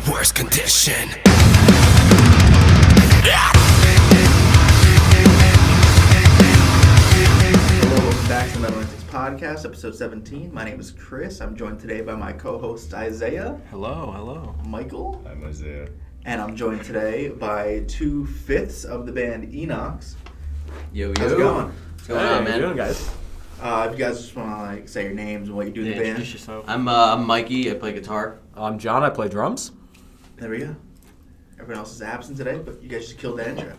worst condition. Hello, welcome back to the Antics podcast, episode 17. My name is Chris. I'm joined today by my co-host Isaiah. Hello. Michael. I'm Isaiah. And I'm joined today by 2/5 of the band Enox. Yo. How's it going? What's going on, man? How you doing, guys? If you guys just want to say your names and what you do in the band. Introduce yourself. I'm Mikey. I play guitar. I'm John. I play drums. There we go. Everyone else is absent today, but you guys just killed the intro.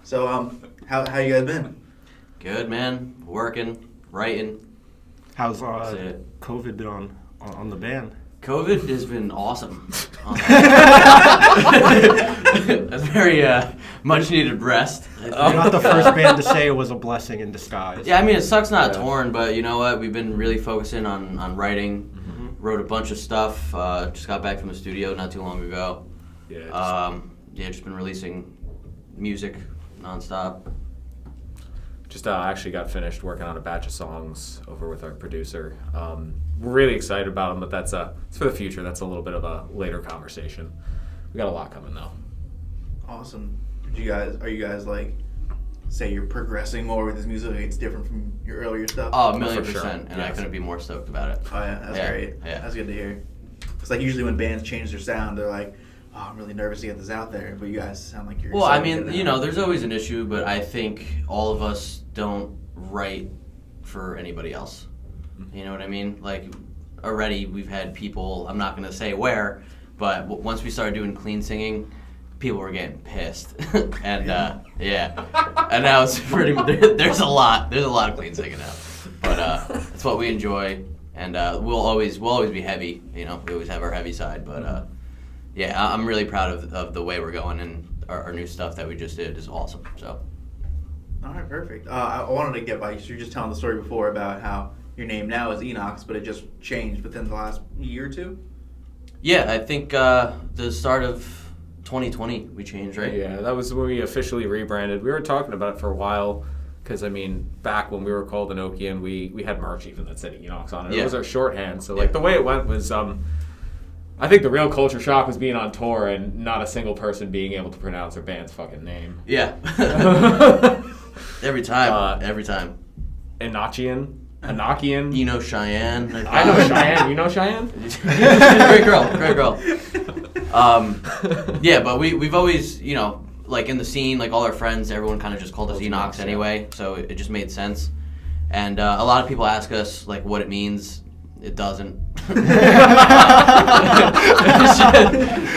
So, how you guys been? Good, man. Working, writing. How's That's it. COVID been on the band? COVID has been awesome. A very much needed rest. You're not the first band to say it was a blessing in disguise. Yeah, I mean, it sucks not touring, but you know what? We've been really focusing on writing. Mm-hmm. Wrote a bunch of stuff. Just got back from the studio not too long ago. Just been releasing music nonstop. Just actually got finished working on a batch of songs over with our producer. We're really excited about them, but that's it's for the future. That's a little bit of a later conversation. We got a lot coming though. Awesome. Are you guys like, say you're progressing more with this music? Like it's different from your earlier stuff? Oh, 1,000,000%, For sure. and I couldn't be more stoked about it. Oh yeah, that's great. Yeah. That's good to hear. It's like usually when bands change their sound, they're like, "Oh, I'm really nervous to get this out there," but you guys sound like you're. Well, I excited to mean, get it out. there's always an issue, but I think all of us don't write for anybody else. You know what I mean? Like, already we've had people, I'm not going to say where, but once we started doing clean singing, people were getting pissed. And, and now it's there's a lot of clean singing now. But it's what we enjoy, and we'll always be heavy, we always have our heavy side, but I'm really proud of the way we're going, and our new stuff that we just did is awesome. So, All right, perfect. I wanted to get by. So you're just telling the story before about how your name now is Enox, but it just changed within the last year or two. yeah, I think the start of 2020 we changed, right? Yeah, that was when we officially rebranded. We were talking about it for a while because, I mean, back when we were called Enochian, we had merch even that said Enox on it. Yeah. It was our shorthand. So, like, the way it went was, I think the real culture shock was being on tour and not a single person being able to pronounce their band's fucking name. Yeah. Every time. Enochian? Cheyenne. I know Cheyenne. You know Cheyenne? Great girl. Yeah, but we've always, like in the scene, like all our friends, everyone kind of just called us Enox anyway, so it just made sense. And a lot of people ask us like what it means. It doesn't.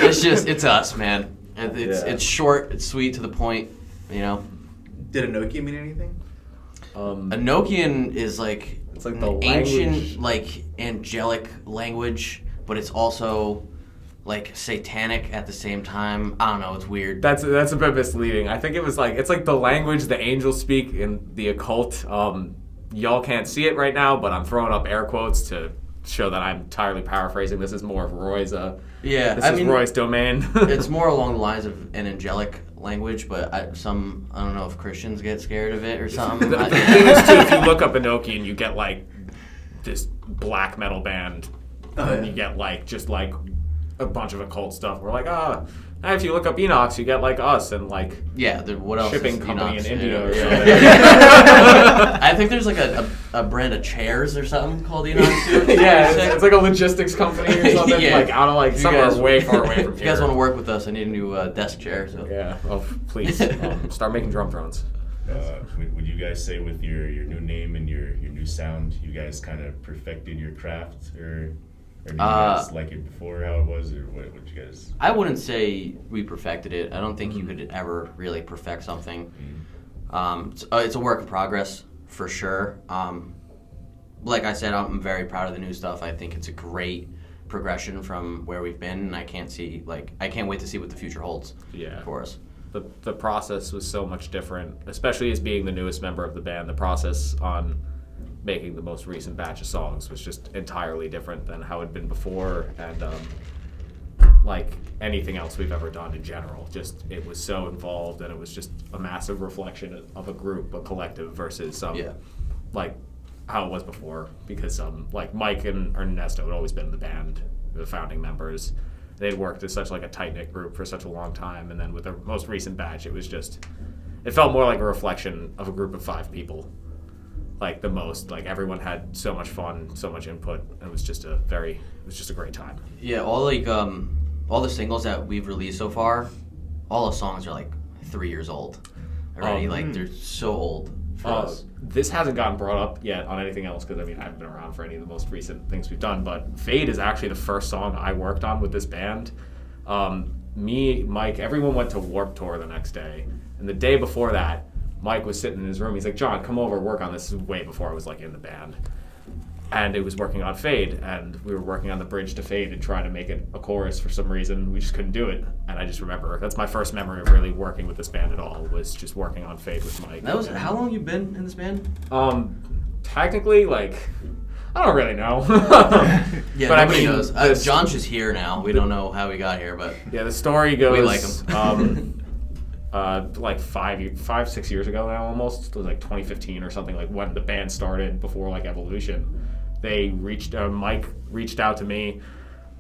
It's us, man. It's short, it's sweet, to the point, Did Enochian mean anything? Enochian is like, it's like the ancient, language. like angelic language, but it's also like satanic at the same time. I don't know, it's weird. That's a bit misleading. I think it was like, it's like the language the angels speak in the occult. Y'all can't see it right now, but I'm throwing up air quotes to show that I'm entirely paraphrasing. This is more of Roy's. Roy's domain. It's more along the lines of an angelic language, but I don't know if Christians get scared of it or something. The thing is, too, if you look up Enochian, you get like this black metal band, and you get like just like a bunch of occult stuff. We're like, now if you look up Enox, you get like us and like what else? shipping is company Enox? in India. Or Yeah. something. I think there's like a brand of chairs or something called Enox too. Yeah, it's like a logistics company or something. Yeah. Like out of like If you somewhere guys- way far away from If here. you guys want to work with us, I need a new desk chair. So. Yeah. Oh, please start making drum drones. Would you guys say with your new name and your new sound, you guys kind of perfected your craft, or did you guys like it before how it was, or what would you guys? I wouldn't say we perfected it. I don't think you could ever really perfect something. It's a work in progress for sure. Like I said, I'm very proud of the new stuff. I think it's a great progression from where we've been, and I can't wait to see what the future holds for us. The process was so much different, especially as being the newest member of the band. The process on making the most recent batch of songs was just entirely different than how it had been before, and like anything else we've ever done in general. Just it was so involved, and it was just a massive reflection of a group, a collective, versus like how it was before. Because like Mike and Ernesto had always been in the band, the founding members, They'd worked as such like a tight-knit group for such a long time, and then with their most recent batch, it felt more like a reflection of a group of 5 people. Like the most, like everyone had so much fun, so much input, and it was just a great time. Yeah, all the singles that we've released so far, all the songs are like 3 years old already. Like they're so old for us. This hasn't gotten brought up yet on anything else because I haven't been around for any of the most recent things we've done. But Fade is actually the first song I worked on with this band. Me, Mike, everyone went to Warped Tour the next day, and the day before that, Mike was sitting in his room. He's like, "John, come over, work on this." This is way before I was like in the band, and it was working on Fade, and we were working on the bridge to Fade and trying to make it a chorus. For some reason, we just couldn't do it, and I just remember that's my first memory of really working with this band at all, was just working on Fade with Mike. That was how long you been in this band? Technically, like, I don't really know. Yeah, but nobody knows. John's just here now. We don't know how he got here, but yeah, the story goes. We like him. Like 5-6 years ago now, almost. It was like 2015 or something, like when the band started, before like Evolution. Mike reached out to me.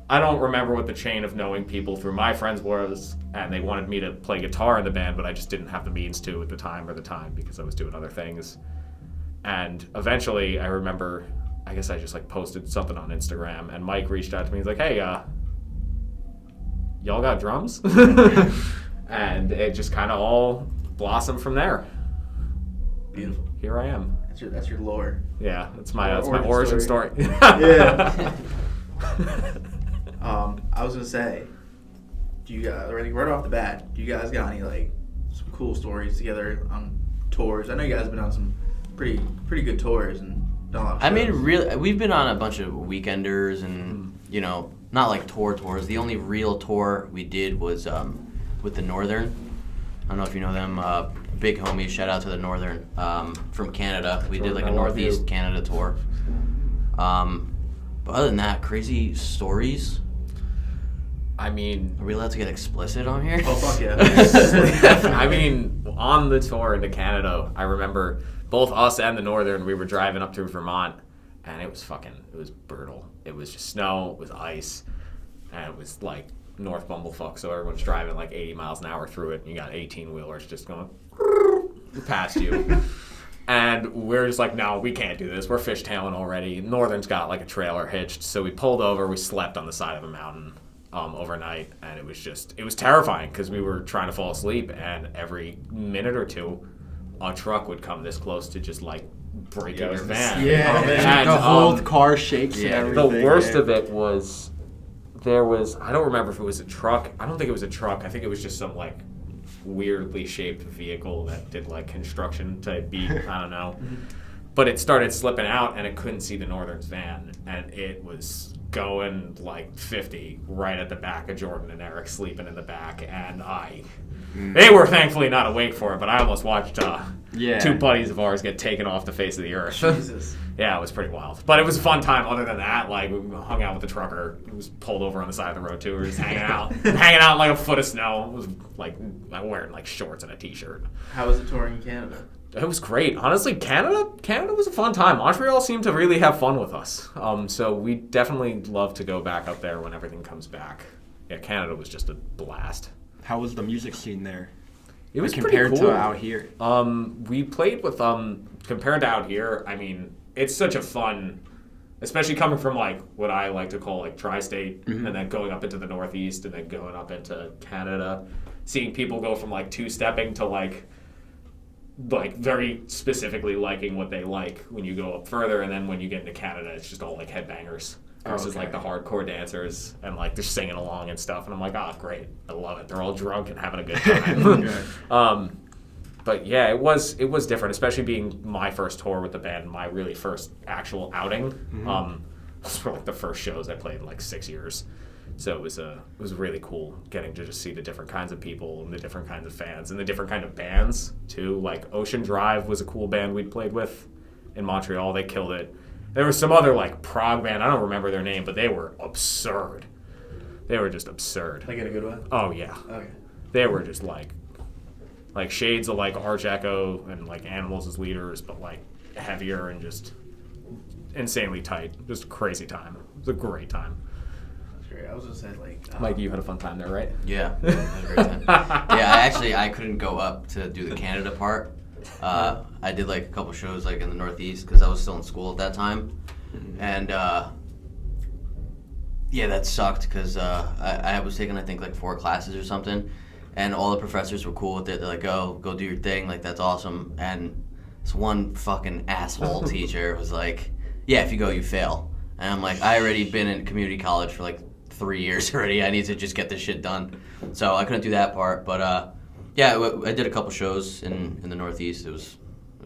I don't remember what the chain of knowing people through my friends was, and they wanted me to play guitar in the band, but I just didn't have the means to at the time because I was doing other things. And eventually, I remember, I guess I just like posted something on Instagram, and Mike reached out to me. He's like, "Hey, y'all got drums?" And it just kind of all blossomed from there. Beautiful. Here I am. That's your lore. Yeah, that's my origin story. Yeah. I was gonna say, do you guys already right off the bat? Do you guys got any like some cool stories together on tours? I know you guys have been on some pretty good tours and done a lot of shows. I mean, really, we've been on a bunch of weekenders and not like tours. The only real tour we did was with the Northern. I don't know if you know them. Big homies. Shout out to the Northern from Canada. We did like a Northeast Canada tour. But other than that, crazy stories. I mean, are we allowed to get explicit on here? Oh fuck yeah! I mean, on the tour into Canada, I remember both us and the Northern. We were driving up through Vermont, and it was brutal. It was just snow, it was ice, and it was like North Bumblefuck, so everyone's driving like 80 miles an hour through it, and you got 18-wheelers just going past you. And we're just like, no, we can't do this. We're fishtailing already. Northern's got like a trailer hitched, so we pulled over. We slept on the side of a mountain overnight, and it was terrifying because we were trying to fall asleep, and every minute or two, a truck would come this close to just like breaking your van. Yeah, and, the whole car shakes and everything. The worst of it was I don't remember if it was a truck. I don't think it was a truck. I think it was just some like weirdly shaped vehicle that did like construction type beat. I don't know. But it started slipping out, and it couldn't see the Northern's van, and it was going like 50 right at the back of Jordan and Eric sleeping in the back, and they were thankfully not awake for it, but I almost watched two buddies of ours get taken off the face of the earth. Jesus. Yeah, it was pretty wild. But it was a fun time. Other than that, like, we hung out with the trucker. He was pulled over on the side of the road, too. We were just hanging out in like a foot of snow. It was like, I'm wearing like shorts and a t-shirt. How was it touring in Canada? It was great. Honestly, Canada was a fun time. Montreal seemed to really have fun with us. So we definitely love to go back up there when everything comes back. Yeah, Canada was just a blast. How was the music scene there? It was compared pretty cool. to out here. We played with compared to out here. I mean, it's such a fun, especially coming from like what I like to call like tri-state, and then going up into the Northeast, and then going up into Canada, seeing people go from like two-stepping to like very specifically liking what they like when you go up further, and then when you get into Canada, it's just all like headbangers versus like the hardcore dancers, and like they're singing along and stuff, and I'm like, oh great, I love it. They're all drunk and having a good time. But yeah, it was different, especially being my first tour with the band, my really first actual outing. Those were like the first shows I played in like 6 years. So it was really cool getting to just see the different kinds of people and the different kinds of fans and the different kind of bands too. Like Ocean Drive was a cool band we'd played with in Montreal. They killed it. There was some other like prog band. I don't remember their name, but they were absurd. They were just absurd. Like in a good way? Oh yeah. Okay. They were just like shades of like Arch Echo and like Animals as leaders, but like heavier and just insanely tight. Just a crazy time. It was a great time. Sorry, I was gonna say like. Mike, you had a fun time there, right? Yeah, I had a great time. Yeah, I couldn't go up to do the Canada part. I did like a couple shows like in the Northeast because I was still in school at that time, and yeah, that sucked because I was taking I think like 4 classes or something, and all the professors were cool with it. They're like, go do your thing, like that's awesome. And this one fucking asshole teacher was like, yeah, if you go, you fail. And I'm like, I already been in community college for like 3 years already. I need to just get this shit done. So I couldn't do that part, but yeah, I did a couple shows in the Northeast. It was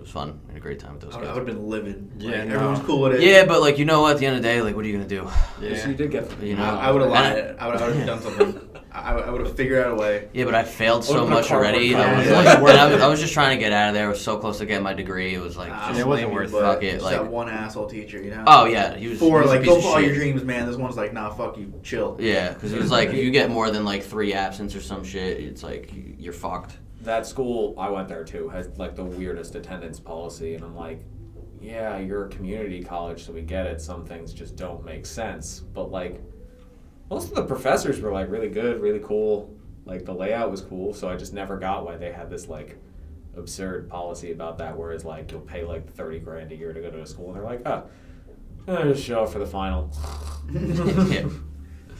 fun. I had a great time with those guys. I would have been livid. Yeah, like, no. everyone's cool with it. Yeah, but like, you know what? At the end of the day, like, what are you gonna do? Yeah. So you did get. You know, I would have lied. I would have done something. I would have figured out a way. Yeah, but I failed so Open a much cardboard already. cutout. I was Yeah. like, and I was just trying to get out of there. I was so close to getting my degree. It was like, just, it wasn't worth it. fuck it. Just Like, that one asshole teacher, you know. oh yeah, he was For he was a like, piece go of follow shit. your dreams, man. This one's like, nah, fuck you, chill. Yeah, because it was like, if you get more than like 3 absence or some shit, it's like you're fucked. That school I went there to has like the weirdest attendance policy, and I'm like, yeah, you're a community college, so we get it. Some things just don't make sense, but like most of the professors were like really good, really cool. Like the layout was cool, so I just never got why they had this like absurd policy about that. Whereas like you'll pay like $30,000 a year to go to a school, and they're like, just show up for the final. Yeah.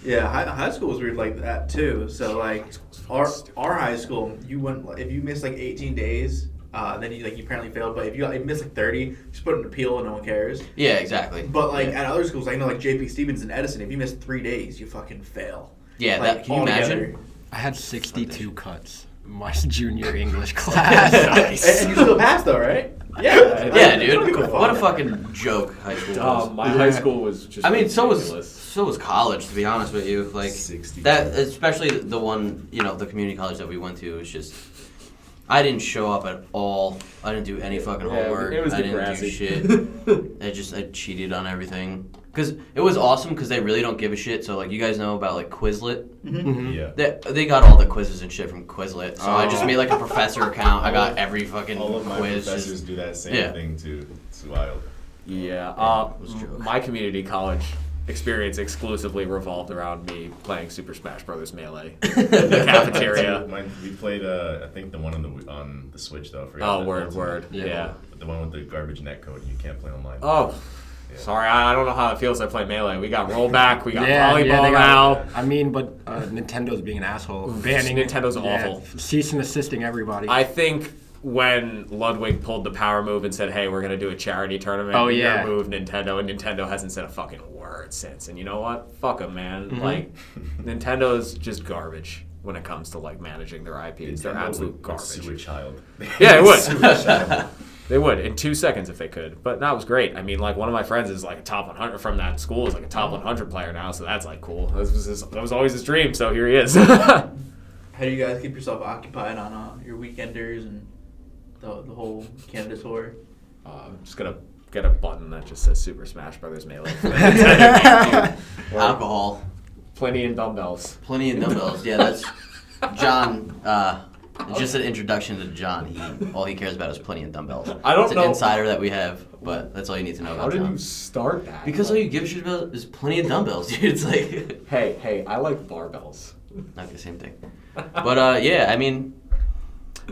Yeah, high school was weird like that too. So like our high school, you went if you missed like 18 days, then you apparently failed. But if you missed like 30, you just put an appeal and no one cares. Yeah, exactly. But like at other schools, I know like JP Stevens and Edison, if you miss 3 days, you fucking fail. Yeah, Like, that can you altogether. imagine? I had 62 cuts in my junior English class. And you still passed though, right? Yeah. Yeah, dude. Don't give a What a fuck. fucking joke high school was. My high school was just. I mean, so ridiculous. was college. To be honest with you, like 60. that, especially the one, the community college that we went to was just. I didn't show up at all. I didn't do any fucking homework. it was I didn't do Degrassi. shit. I cheated on everything. Because it was awesome because they really don't give a shit. So, like, you guys know about, like, Quizlet? Yeah. They got all the quizzes and shit from Quizlet. So I just made, like, a professor account. I got every fucking All of my quiz. professors do that same Yeah. thing too. It's wild. Yeah. it was a joke. My community college experience exclusively revolved around me playing Super Smash Brothers Melee in the cafeteria. We played, I think the one on the Switch though. I forgot Oh, that word, name. word. Yeah. The one with the garbage netcode. You can't play online. Oh, Yeah. sorry. I don't know how it feels to play Melee. We got rollback. We got they volleyball got- now. I mean, but Nintendo's being an asshole. Banning Nintendo's awful. Cease and assisting everybody. I think when Ludwig pulled the power move and said, "Hey, we're gonna do a charity tournament," Oh, yeah. remove Nintendo, and Nintendo hasn't said a fucking word since. And you know what? Fuck them, man. Like, Nintendo's just garbage when it comes to like managing their IPs. They're Nintendo absolute would garbage. sue a child. Yeah, it would. Sue a child. They would in 2 seconds if they could. But that was great. I mean, like one of my friends is like a top 100 from that school. Is like a top 100 player now, so that's like cool. That was always his dream. So here he is. How do you guys keep yourself occupied on your weekenders and the whole Canada tour? I'm just gonna get a button that just says Super Smash Brothers Melee. Alcohol. Plenty in dumbbells. Plenty of dumbbells. Yeah, that's John. Just an introduction to John. All he cares about is plenty of dumbbells. I don't it's know- an insider that we have, but that's all you need to know How about did John. you start that? Because all you give a shit about is plenty of dumbbells, dude. It's like Hey, I like barbells. not the same thing. But yeah, I mean,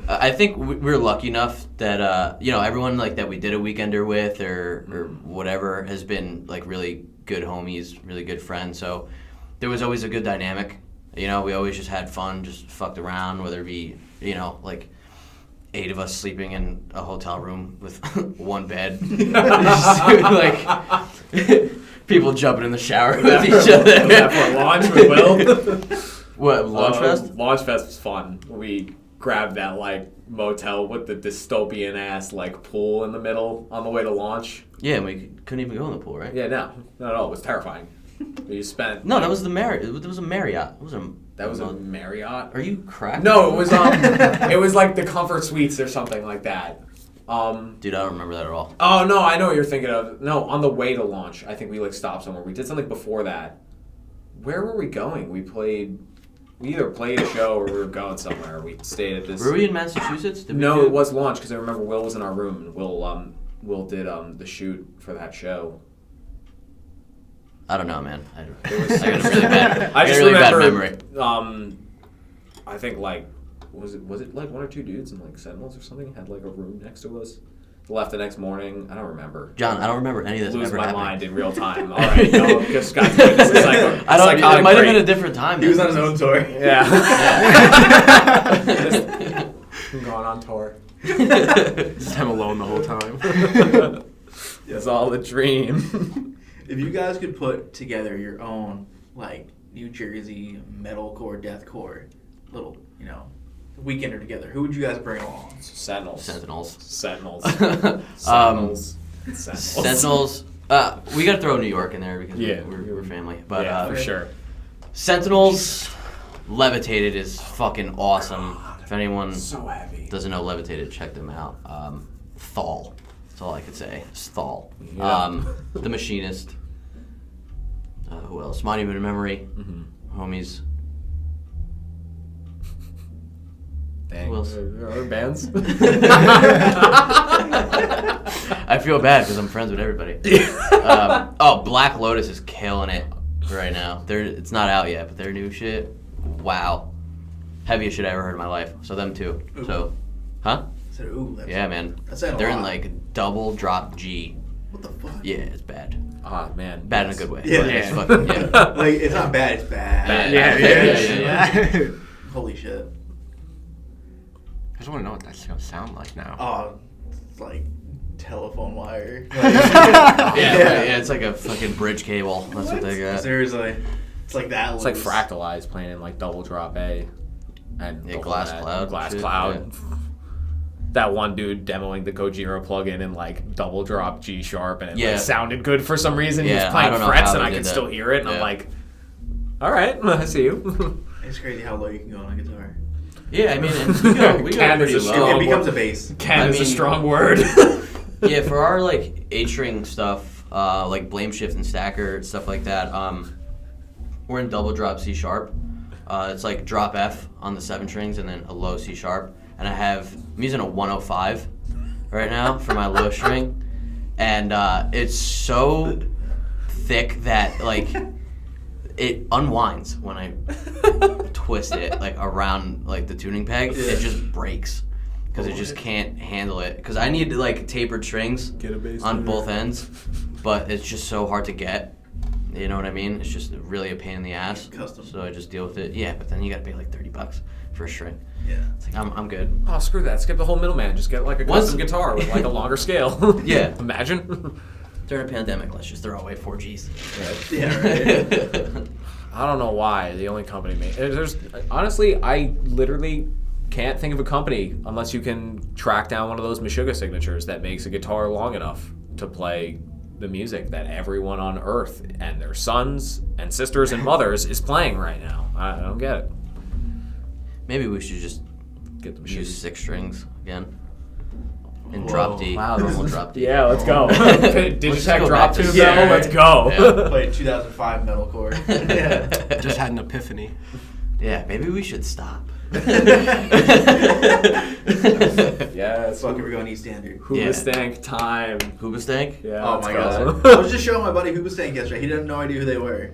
I think we're lucky enough that everyone like that we did a weekender with or whatever has been like really good homies, really good friends. So there was always a good dynamic. We always just had fun, just fucked around, whether it be like 8 of us sleeping in a hotel room with one bed, just doing, like people jumping in the shower with each other. That for launch with Will. What Launchfest? Launchfest was fun. We grabbed that like motel with the dystopian ass like pool in the middle on the way to launch. Yeah, and we couldn't even go in the pool, right? Yeah, no, not at all. It was terrifying. You spent No, that was the Marriott. It was a Marriott. It was a. that was a Marriott. Are you cracked? No, it was it was like the Comfort Suites or something like that. Dude, I don't remember that at all. Oh no, I know what you're thinking of. No, on the way to launch, I think we like stopped somewhere. We did something before that. Where were we going? We either played a show or we were going somewhere. We stayed at this. Were we in Massachusetts? No, it was launch because I remember Will was in our room and Will did the shoot for that show. I don't know, man. I got a I just really bad remember, memory. I think like was it like one or two dudes in like Sentinels or something had like a room next to us. Left the next morning. I don't remember. John, I don't remember any of this Lose ever my happening. mind in real time. All right, no, just got this is like a I don't. It psychotic might have break. been a different time. He was on his own tour. Yeah. Just going on tour. Just him alone the whole time. It's all a dream. If you guys could put together your own, like, New Jersey metalcore, deathcore, little, weekender together, who would you guys bring along? Sentinels. Sentinels. Sentinels. We got to throw New York in there because Yeah. we're family. But Yeah, for sure. Sentinels, Levitated is fucking awesome. If anyone So heavy. doesn't know Levitated, check them out. Thal. That's all I could say. It's Thal. Yeah. The Machinist. Who else? Monument of Memory. Mm-hmm. Homies. Dang. Who else? Other bands? I feel bad because I'm friends with everybody. Black Lotus is killing it right now. It's not out yet, but their new shit, wow. Heaviest shit I ever heard in my life. So them too. Ooh. So, huh? I said, ooh, that's, Yeah, man. That's a They're in lot. like double drop G. What the fuck? Yeah, it's bad. Ah, man. Bad in a good way. Yeah. But it's fucking, yeah. Like, it's not bad, it's bad. Yeah. Holy shit. I just want to know what that's going to sound like now. Oh, it's like telephone wire. Yeah, it's like a fucking bridge cable. That's what they got. Seriously. It's like that. It's like Fractalized playing in like double drop A. And Yeah, the whole Glass that- Cloud Glass shit, Cloud. That one dude demoing the Gojira plugin in like double drop G sharp, and it Yeah. like sounded good for some reason. He Yeah, was I playing don't know frets, how and they I did could that. still hear it. And I'm Yeah. like, all right, I see you. It's crazy how low you can go on a guitar. Yeah, I mean, and we go Can pretty is a low. strong It becomes a bass. Can I is a mean- strong word. Yeah, for our like 8-string stuff, like Blame Shift and Stacker, stuff like that, we're in double drop C sharp. It's like drop F on the 7 strings and then a low C sharp. And I'm using a 105 right now for my low string. And it's so thick that like it unwinds when I twist it like around like the tuning peg. Yeah. It just breaks. Because it just can't handle it. Because I need like tapered strings Get a bass on player. both ends, but it's just so hard to get. You know what I mean? It's just really a pain in the ass. Custom. So I just deal with it. Yeah, but then you gotta pay like $30 for a string. Yeah. It's like I'm good. Oh, screw that. Skip the whole middleman. Just get like a Once- custom guitar with like a longer scale. Yeah. Imagine. During a pandemic, let's just throw away 4Gs. Yeah, right. I don't know why the only company made. There's honestly, I literally can't think of a company unless you can track down one of those Meshuggah signatures that makes a guitar long enough to play the music that everyone on Earth and their sons and sisters and mothers is playing right now. I don't get it. Maybe we should just Get the use Meshuggah. 6 strings again. And Whoa. drop D. Wow. Normal drop D. Yeah, let's go. Let's Digitech go drop back to tube yeah, though. right. Let's go. Yeah. Played 2005 metalcore. Yeah. Just had an epiphany. Yeah, maybe we should stop. Yes. Fuck it, we're going E standard. Hoobastank time. Hoobastank? Yeah. Oh let's my go. god. I was just showing my buddy Hoobastank yesterday. He didn't have no idea who they were.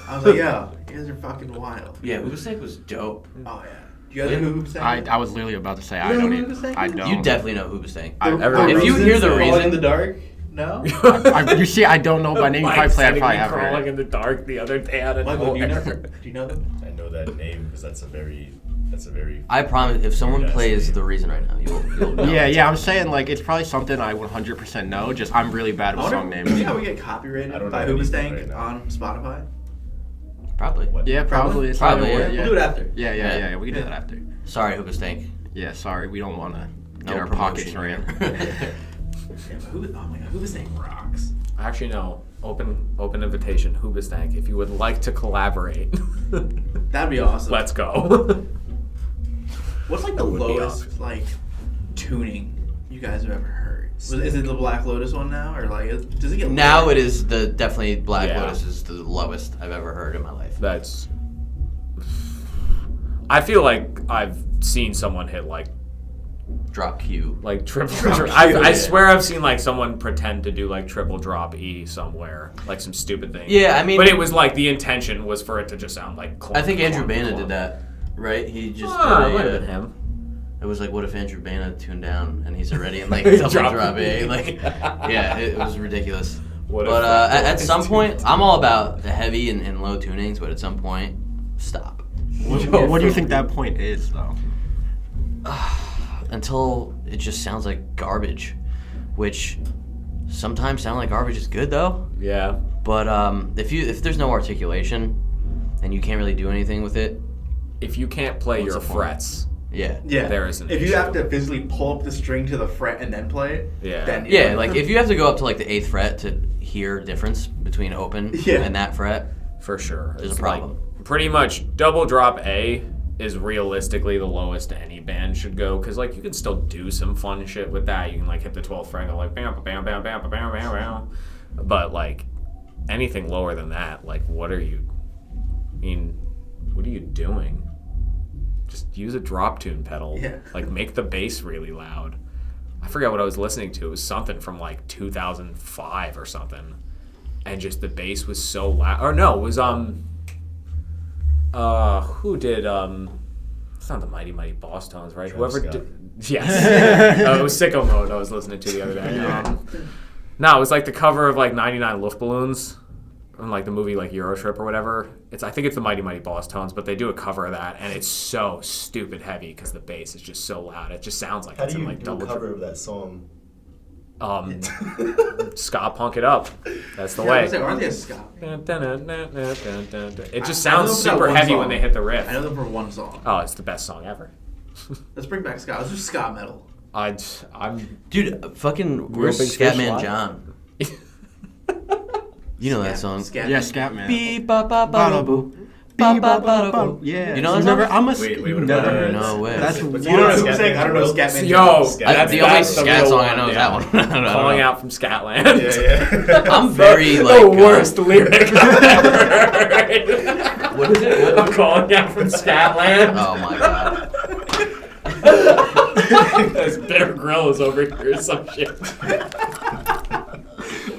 I was like, yo, you guys are fucking wild. Yeah, Hoobastank was dope. Oh yeah. Do you guys know who Hoobastank is? I was literally about to say You I know don't who even. Hoobastank I is? don't. You definitely know Hoobastank. Everybody If you knows hear the Falling reason- in the dark? No? You see, I don't know by name. If I play, I probably have crawling heard. in the dark the other day out of Michael, do you know? nowhere. Do you know them? I know that name because that's a very. I promise, if someone Yes. plays the reason right now, you'll know. Yeah, I'm saying like it's probably something I 100% know. Just I'm really bad with song names. You know we get I copyrighted don't by know anything Hoobastank right now. on Spotify? Probably. What? Yeah, probably. It's Probably, not yeah. even- We'll do it after. Yeah. We can do that after. Sorry, Hoobastank. Yeah, sorry, we don't want to get No our pockets promotion ran. here. Yeah, but oh my god, Hoobastank rocks. Actually, no. Open invitation. Hoobastank. If you would like to collaborate, That'd be awesome. let's go. What's like the That would be lowest awesome. like tuning you guys have ever heard? Is it the Black Lotus one now, or like does it get Now lower? it is definitely Black Yeah. Lotus is the lowest I've ever heard in my life. That's. I feel like I've seen someone hit like drop Q. Like triple. Drop I swear I've seen like someone pretend to do like triple drop E somewhere, like some stupid thing. Yeah, I mean, but it was like the intention was for it to just sound like. Clunk, I think Andrew clunk, Bana clunk. did that, right? He just It might have did been him. It was like, what if Andrew Bana tuned down and he's already in like double drop A? Like, yeah, it was ridiculous. What But if at some point, I'm all about the heavy and low tunings, but at some point, stop. What do you think that point is, though? Until it just sounds like garbage, which sometimes sound like garbage is good though. Yeah. But if there's no articulation and you can't really do anything with it, If you can't play What's your the point? frets, Yeah. there is an If you issue. have to physically pull up the string to the fret and then play it, Yeah. then yeah, like if you have to go up to like the 8th fret to hear difference between open Yeah. and that fret, for sure, There's a It's problem. Like, pretty much double drop A is realistically the lowest any band should go because like you can still do some fun shit with that. You can like hit the 12th fret and go like bam bam bam bam bam bam bam bam, but like anything lower than that, like what are you? I mean, what are you doing? Just use a drop tune pedal. Yeah. Like make the bass really loud. I forget what I was listening to. It was something from like 2005 or something, and just the bass was so loud. Or no, it was who did it's not the Mighty Mighty Boss Tones, right? Travis Whoever Scott. did, yes. It was Sicko Mode I was listening to the other day. No, it was like the cover of like 99 Luftballons in like the movie like Eurotrip or whatever. I think it's the Mighty Mighty Boss Tones, but they do a cover of that and it's so stupid heavy because the bass is just so loud. It just sounds like How it's do in you like do double a cover of that song? ska punk it up. That's the Yeah, I way. was like, aren't they a ska? It just I know sounds them for that super one heavy song. when they hit the riff. I know them for one song. Oh, it's the best song ever. Let's bring back ska. Let's do ska metal. I'm dude, fucking Real where's Big Fish Scatman Live? John? You know that song? Scat. Yeah, Scatman. Beep ba ba ba da boo. Ba ba ba da boo. Yeah. You know that never. song? I'm a. Wait, what never about heard it? No way. That's What's You don't know who Scatman sang? I don't know World? Scatman. Yo, Scat- The that's only the scat real song one, I know is yeah. that one. I don't Calling know. out from Scatland. Yeah. I'm very the like worst lyric I've ever heard. What is it? I'm calling out from Scatland. Oh my god. This Bear Grylls over here or some shit.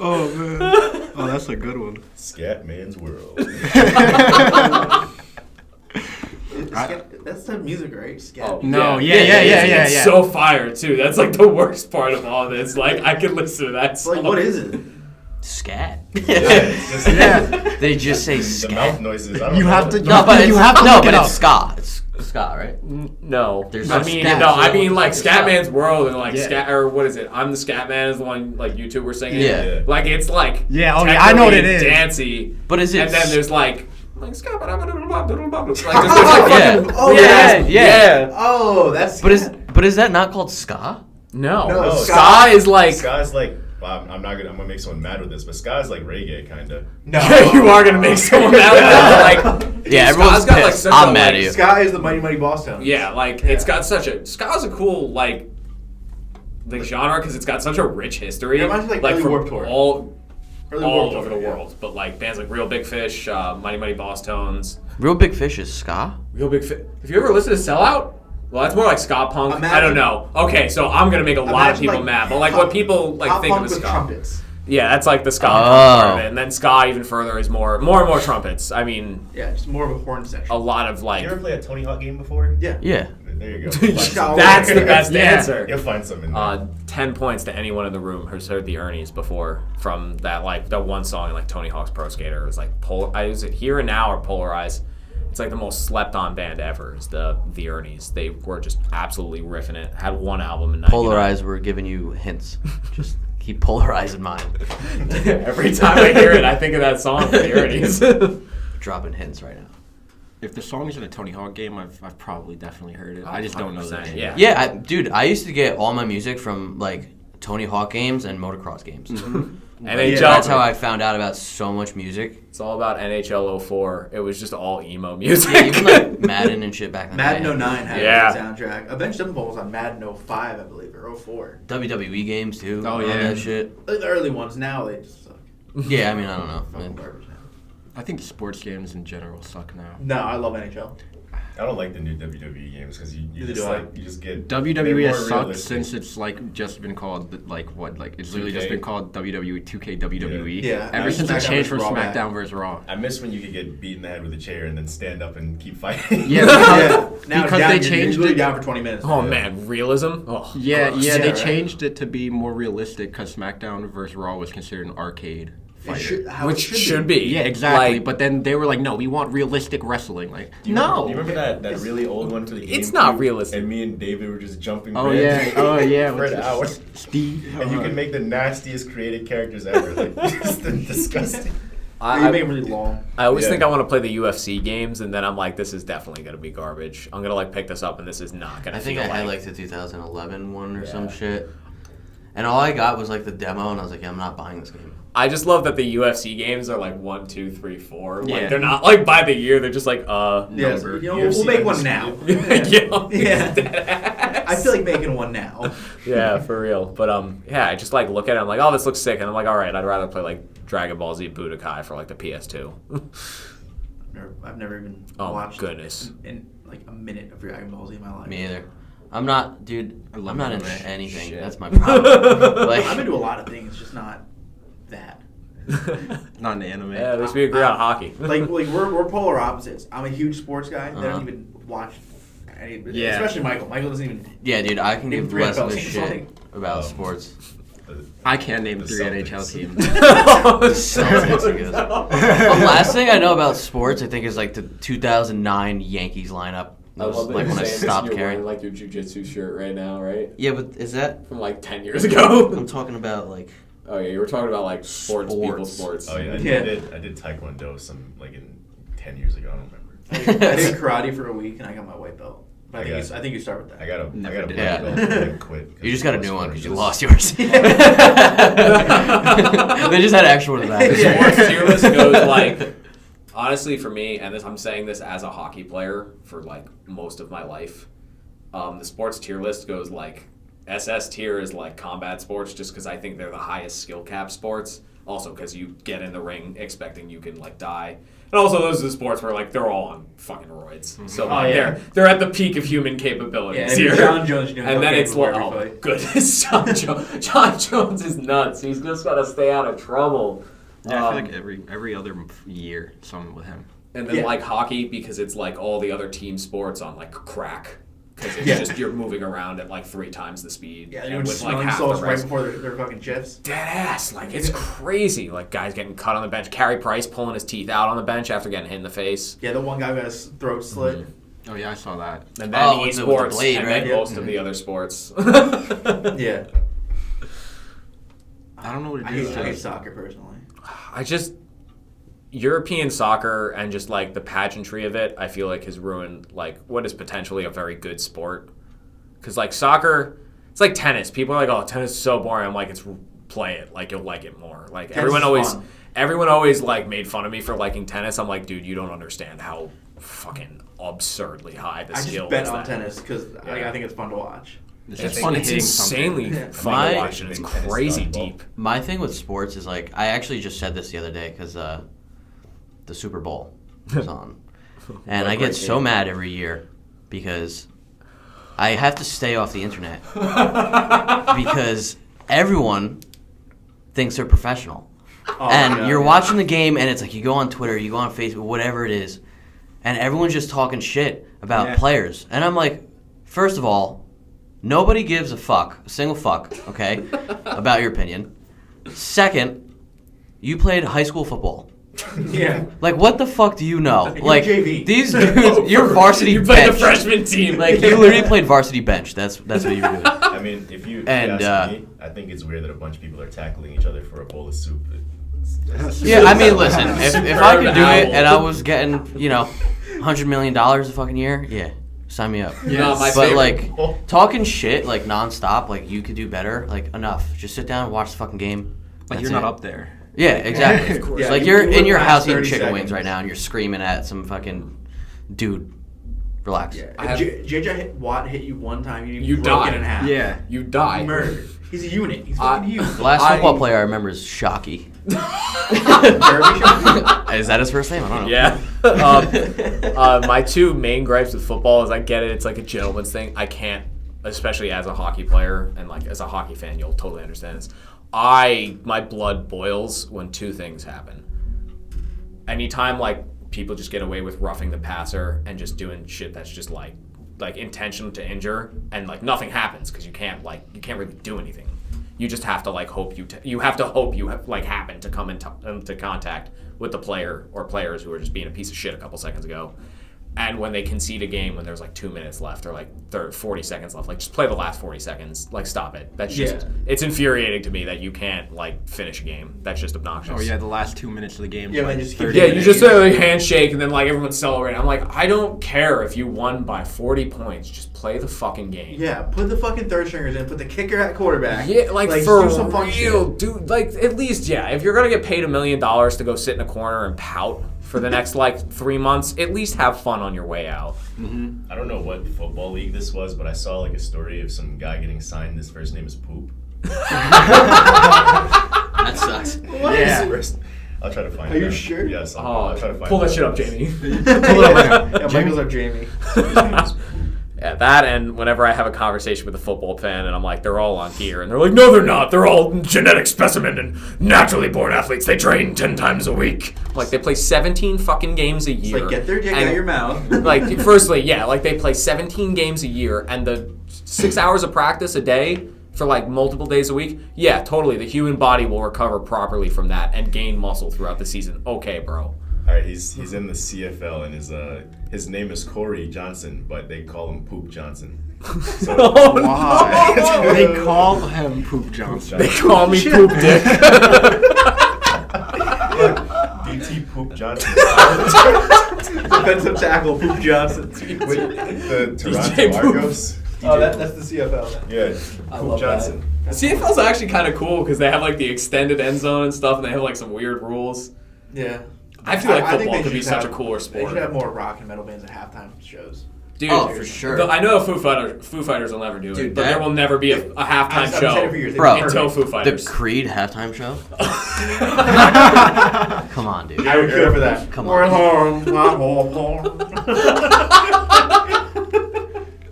Oh man. Oh, that's a good one. Scatman's World. That's the music, right? Scat. Oh, No, yeah. yeah. It's so fire too. That's like the worst part of all this. Like I could listen to that song. Like, what is it? Scat. It's just Yeah. They just say the mouth scat. noises. I don't You know. have to. No, but you it's, have to no, look but it it's up. ska. It's ska, right? No, There's I no mean, scat. no, I mean like There's ska. Scatman's World and like Yeah. scat or what is it? I'm the Scatman is the one like you two were singing. Yeah. Like it's like Yeah, oh, yeah, I know what it technically is. dancey. But is it? And then there's like there's like Yeah. Oh, yeah. Oh, that's. But is that not called ska? No, No, ska is like Ska's like. Well, I'm gonna make someone mad with this, but Ska's like reggae kind of. No. you are gonna make someone mad with that. Like Yeah, Ska's everyone's got, like, pissed. such I'm a, mad like, at you. Ska is the Mighty Mighty Boss Tones. Yeah, like it's got such a ska's a cool like genre because it's got such a rich history. It reminds me of, like, early from Warped Tour. all Early all Warped over Tour, the yeah. world. But like bands like Real Big Fish, Mighty Mighty Boss Tones, Real Big Fish is ska? Real Big Fish. Have you ever listened to Sellout? Well, that's more like ska punk. I Imagine- don't know. Okay, so I'm gonna make a lot of Imagine, people like, mad, but like pop- what people like Pop think of punk as with ska. trumpets. Yeah, that's like the ska Oh. part of it, and then ska even further is more and more trumpets. I mean, Yeah, just more of a horn section. a lot of like You ever play a Tony Hawk game before? Yeah. Yeah. There you go. You'll find something. that's the best Yeah. answer. You'll find something in there. 10 points to anyone in the room who's heard the Ernies before from that like that one song in like Tony Hawk's Pro Skater. It was like is it Here and Now or Polarize? It's like the most slept on band ever. Is the Ernies. They were just absolutely riffing it. Had one album in 99. Polarize, we're giving you hints. Just keep polarizing mine. Every time I hear it, I think of that song from the Ernies. Dropping hints right now. If the song is in a Tony Hawk game, I've probably definitely heard it. I just don't know the 100%, name. yeah. Yeah, dude, I used to get all my music from like Tony Hawk games and motocross games. NHL. That's how I found out about so much music. It's all about NHL 04. It was just all emo music. Yeah, even like Madden and shit back in the Madden day. 09 had Yeah. a good soundtrack. Avenged Sevenfold was on Madden 05, I believe, or 04. WWE games too. Oh, all yeah. that shit. Like the early ones, now they just suck. Yeah, I mean, I don't know. Fucking garbage now. I think sports games in general suck now. No, I love NHL. I don't like the new WWE games because you Neither just do I. like you just get WWE they're has more sucked realistic. since it's like just been called like what like it's literally 2K? just been called WWE 2K WWE. Yeah. Ever since it SmackDown changed from versus Raw back. SmackDown versus Raw. I miss when you could get beat in the head with a chair and then stand up and keep fighting. Yeah, Yeah. Now because down, they you're changed literally it. down for 20 minutes. Oh man, realism. Oh, Yeah, gross. yeah, they right? changed it to be more realistic because SmackDown versus Raw was considered an arcade It fighter. should, how Which it should be. Yeah, exactly. Like, But then they were like, no, we want realistic wrestling. Like, Do you no. remember that really old one for the game? It's not realistic. And me and David were just jumping. Oh red yeah, oh yeah. for with an the hour. Steve. And you can make the nastiest created characters ever. Like just disgusting. You make them really long. I always Yeah. think I want to play the UFC games, and then I'm like, this is definitely going to be garbage. I'm going to like pick this up, and this is not going to I think feel I had like the 2011 one or some shit. And all I got was like the demo, and I was like, yeah, I'm not buying this game. I just love that the UFC games are like 1, 2, 3, 4. Like Yeah. they're not like by the year. They're just like Yeah, Number. you know, UFC we'll make one now. yeah. I feel like making one now. Yeah, for real. But yeah, I just like look at it. I'm like, oh, this looks sick, and I'm like, all right, I'd rather play like Dragon Ball Z Budokai for like the PS2. I've never even Oh, watched goodness. in like a minute of Dragon Ball Z in my life. Me either. I'm not, dude. love I'm not anime. into anything. Shit. That's my problem. Like, I'm into a lot of things, just not that. Not an anime. Yeah, at least we agree on hockey. Like we're polar opposites. I'm a huge sports guy. They Uh-huh. don't even watch any, Yeah. especially Michael. Michael doesn't even. yeah, dude, I can Name give 3 less of NFL a teams, shit like- about sports. I can't name The 3 Celtics. NHL teams. Celtics, I guess. The last thing I know about sports, I think, is like the 2009 Yankees lineup. That was like when I stopped caring. like your jujitsu shirt right now, right? Yeah, but is that? From like 10 years ago. I'm talking about like. Oh yeah, you were talking about like sports. People sports. Oh yeah, Yeah. I did Taekwondo some like in 10 years ago. I don't remember. I did karate for a week and I got my white belt. But I I think you start with that. I got a Never black did. belt Yeah. and I quit. You just got a new I one was because you just- lost yours. They just had extra ones back. The sports tier list goes like, honestly for me, and I'm saying this as a hockey player for like most of my life, the sports tier list goes like, SS tier is like combat sports just because I think they're the highest skill cap sports. Also because you get in the ring expecting you can like die. And also those are the sports where like they're all on fucking roids. So like, yeah. they're at the peak of human capabilities Yeah, here. John Jones, you know, and then okay it's before like, every oh my fight. goodness, John Jones is nuts. He's just got to stay out of trouble. Yeah, I feel like every other year, something with him. And then Yeah. like hockey, because it's like all the other team sports on like crack. Because it's Yeah. just you're moving around at like 3 times the speed. Yeah, and they're doing with, like, smelling half salts the right rest. before their fucking shifts. Dead ass. Like it's crazy. Like guys getting cut on the bench. Carey Price pulling his teeth out on the bench after getting hit in the face. Yeah, the one guy got his throat slit. Oh yeah, I saw that. And then Oh, with the esports blade, and right? then Yeah. most of the other sports. Yeah. I don't know what it I is. hate soccer personally. I just European soccer and just like the pageantry of it, I feel like has ruined like what is potentially a very good sport. Because like soccer, it's like tennis. People are like, "Oh, tennis is so boring." I'm like, "It's play it. Like you'll like it more." Like Tennis is fun. everyone always like made fun of me for liking tennis. I'm like, dude, you don't understand how fucking absurdly high the I skill just bet is. on that. tennis because I think it's fun to watch. It's I just think fun It's hitting insanely something. Yeah. fun My- to watch, and it's Tennis crazy dodgeball. deep. My thing with sports is like I actually just said this the other day because the Super Bowl was on, and I get so mad every year because I have to stay off the internet because everyone thinks they're professional, Oh, and yeah, you're yeah. watching the game, and it's like you go on Twitter, you go on Facebook, whatever it is, and everyone's just talking shit about Yeah. players, and I'm like, first of all, nobody gives a single fuck, okay, about your opinion. Second, you played high school football. Yeah. Like, what the fuck do you know? You're Like, JV. these dudes, you're varsity You played the bench. freshman team. Like, you literally played varsity bench. That's what you were doing. I mean, if you And, ask me, I think it's weird that a bunch of people are tackling each other for a bowl of soup. Yeah, I mean, listen, if I could do it Superb and I was getting, $100 million a fucking year, yeah, sign me up. No, my But, favorite- like, talking shit, like, nonstop, like, you could do better, like, enough. Just sit down and watch the fucking game. Like That's you're not it. up there. Yeah, exactly. Of course. Yeah, Like, you- you're you in wouldn't your last house eating 30 chicken seconds. wings right now and you're screaming at some fucking dude. Relax. Yeah. I have- If JJ Watt hit you one time, You broke it die. in half. Yeah. You die. Murdered. He's a unit. He's I- fucking a unit. The last football player I remember is Shockey. Is that his first name? I don't know. Yeah. My two main gripes with football is I get it. It's like a gentleman's thing. I can't, especially as a hockey player and like as a hockey fan, you'll totally understand this. My blood boils when two things happen. Anytime like people just get away with roughing the passer and just doing shit that's just like intentional to injure, and like nothing happens because you can't really do anything. You just have to like hope you happen to come into contact with the player or players who are just being a piece of shit a couple seconds ago. And when they concede a game when there's like 2 minutes left or like 40 seconds left, like just play the last 40 seconds. Like stop it. That's just it's infuriating to me that you can't like finish a game. That's just obnoxious. Oh yeah, the last 2 minutes of the game. Yeah, like just 30 Yeah, you minutes. just like handshake and then like everyone's celebrating. I'm like, I don't care if you won by 40 points. Just play the fucking game. Yeah, put the fucking third stringers in. Put the kicker at quarterback. Yeah, like for do some fun real, shit. dude. Like at least, yeah. If you're gonna get paid $1 million to go sit in a corner and pout for the next like 3 months, at least have fun on your way out. Mm-hmm. I don't know what football league this was, but I saw like a story of some guy getting signed. His first name is Poop. That sucks. What? Yeah. I'll try to find Are it. you sure? Yes, I'll try to find Pull it. that shit up, Jamie. Pull it up. Yeah, Michael's our Jamie. His name is Poop. Yeah, that, and whenever I have a conversation with a football fan and I'm like, they're all on gear, and they're like, no, they're not. They're all genetic specimen and naturally born athletes. They train 10 times a week. Like, they play 17 fucking games a It's year. like, get their dick out and, of your mouth. Like, firstly, yeah, like they play 17 games a year, and the 6 hours of practice a day for like multiple days a week. Yeah, totally. The human body will recover properly from that and gain muscle throughout the season. Okay, bro. All right, he's in the CFL, and his name is Corey Johnson, but they call him Poop Johnson. So, Why? They call him Poop Johnson. They call me Poop Dick. DT Poop Johnson. Defensive tackle, Poop Johnson. With the DJ Toronto Poop. Argos. Oh, that's the CFL. Yeah, I Poop love Johnson. The CFL's actually kind of cool because they have like the extended end zone and stuff, and they have like some weird rules. Yeah. I feel like think football they could be should such have- a cooler They sport. should have more rock and metal bands at halftime shows. Dude, Oh, for sure. I know Foo Fighters will never do it, Dude, but there will never be a halftime I've said show it for years. Bro, until Foo The Fighters. Creed halftime show? Come on, dude. I would go for that. Come More on.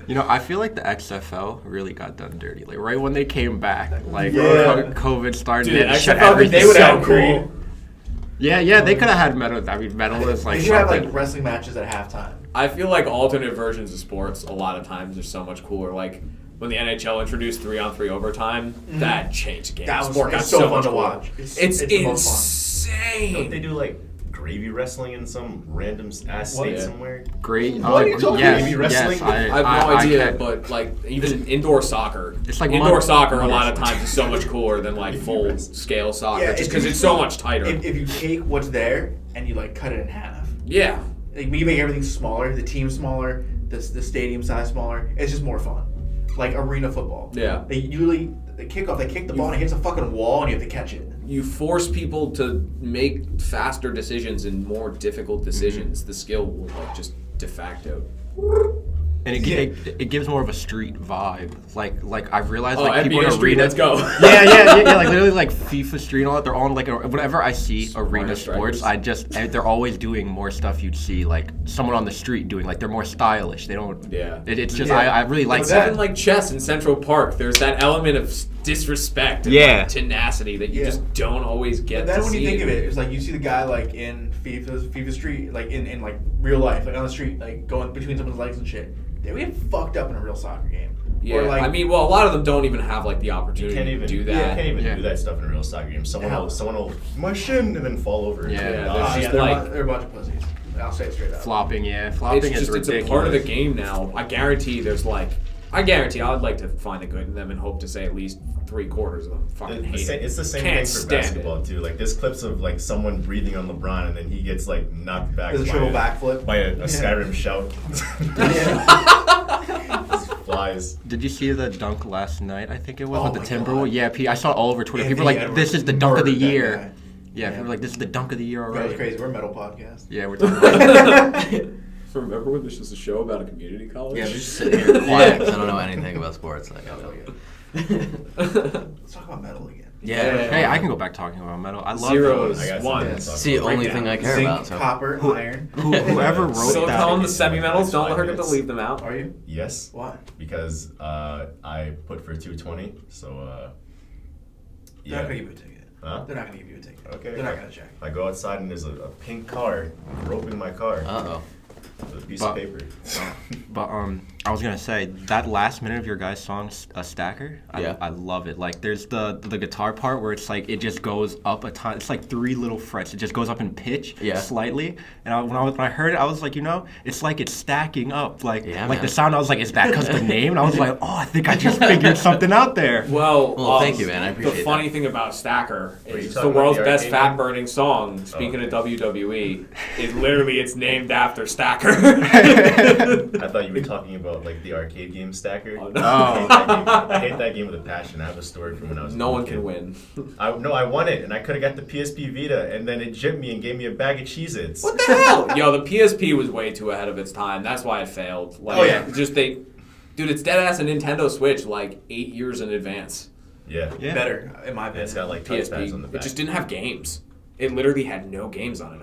You know, I feel like the XFL really got done dirty. Like right when they came back, like Yeah. COVID started, Dude, and shut XFL, they everything would down. have cool. Yeah, they could have had metal. I mean, metal is like They should have something. like wrestling matches at halftime. I feel like alternate versions of sports a lot of times are so much cooler. Like when the NHL introduced 3-on-3 overtime, that changed the game. That was Sport got it's so fun much to cooler. watch. It's the most insane. Don't they do like gravy wrestling in some random ass What? state Yeah. somewhere? Great. What are you talking yes, about? Maybe wrestling? yes, I have no idea, can- but like even indoor soccer. It's like indoor mud- soccer a mud lot of wrestling. times is so much cooler than like full scale soccer, Yeah, just if because you- it's so much tighter. If you take what's there and you like cut it in half, Yeah. like you make everything smaller, the team smaller, the stadium size smaller. It's just more fun, like arena football. Yeah. They usually the kickoff, they kick the ball and it hits a fucking wall and you have to catch it. You force people to make faster decisions and more difficult decisions. The skill will like just de facto. And it gives more of a street vibe. Like I've realized Oh, like people in NBA Street, arena. let's go. Yeah. Like literally like FIFA Street and all that. They're on like whenever I see arena Strikers. sports, they're always doing more stuff you'd see like someone on the street doing. Like they're more stylish. They don't. Yeah. It's just Yeah. I really like It's that. even like chess in Central Park. There's that element of disrespect and Yeah. like, tenacity that you Yeah. just don't always get And then to when see. you think of it, it's like you see the guy like in FIFA Street, like in like real life, like on the street, like going between someone's legs and shit. They would get fucked up in a real soccer game. Yeah, Or, like, I mean, well, a lot of them don't even have like the You opportunity can't even to do You that. can't even Yeah. do that stuff in a real soccer game. Someone will my shin and then fall over. Yeah, And there's die. just they're, like- they're a bunch of pussies. I'll say it straight up. Flopping, flopping It's is just ridiculous. it's a part of the game now. I guarantee I'd like to find the good in them and hope to say at least 3/4 of them fucking hate it. It's the same Can't thing for stand basketball too. Like there's clips of like someone breathing on LeBron and then he gets like knocked back There's a by triple backflip. by a Skyrim shout. Yeah. Just flies. Did you see the dunk last night? I think it was Oh with my the Timberwolves. God. Yeah, I saw it all over Twitter. People Anthony were like, Edwards "This is the dunk of the murdered that year." guy. Yeah, people were like, "This is the dunk of the year That was already." crazy. We're a metal podcast. Yeah, we're talking about Remember when this was a show about a community college? Yeah, I'm just sitting here quiet because I don't know anything about sports. Like, Let's talk about metal again. Yeah. Hey, I can go back talking about metal. I love Zeros, I got some ones. dance songs. It's the only thing I care Zinc, about. So. copper, iron. whoever wrote So that. tell them the It's semi-metals. Don't let her get to 5 minutes. leave them out. Are you? Yes, Why? because I put for 220. So They're not yeah. gonna give you a ticket. Huh? They're not gonna give you a ticket. Okay. They're not gonna check. I go outside and there's a pink car, rope in my car, Uh-oh. with a piece But- of paper. But I was gonna say that last minute of your guys' song, a stacker. Yeah. I love it. Like there's the guitar part where it's like it just goes up a ton. It's like 3 little frets. It just goes up in pitch slightly. And when I heard it, I was like, it's like it's stacking up. Like Yeah, like man. the sound. I was like, is that because of the name? And I was like, oh, I think I just figured something out there. Well, thank you, man. I appreciate the funny thing about Stacker Wait, is you the talking about world's the best arcade fat game? burning song. Speaking okay. of WWE, is literally it's named after Stacker. I thought you were talking about like the arcade game Stacker. Oh, no. I hate that game with a passion. I have a story from when I was. No a one kid. can win. I won it, and I could have got the PSP Vita, and then it gypped me and gave me a bag of Cheez-Its. What the hell? Yo, the PSP was way too ahead of its time. That's why it failed. Like, Oh, yeah. dude, it's dead ass a Nintendo Switch like 8 years in advance. Yeah. Yeah. Better, in my And it's opinion. got like touchpads on the PSP. back. It just didn't have games. It literally had no games on it.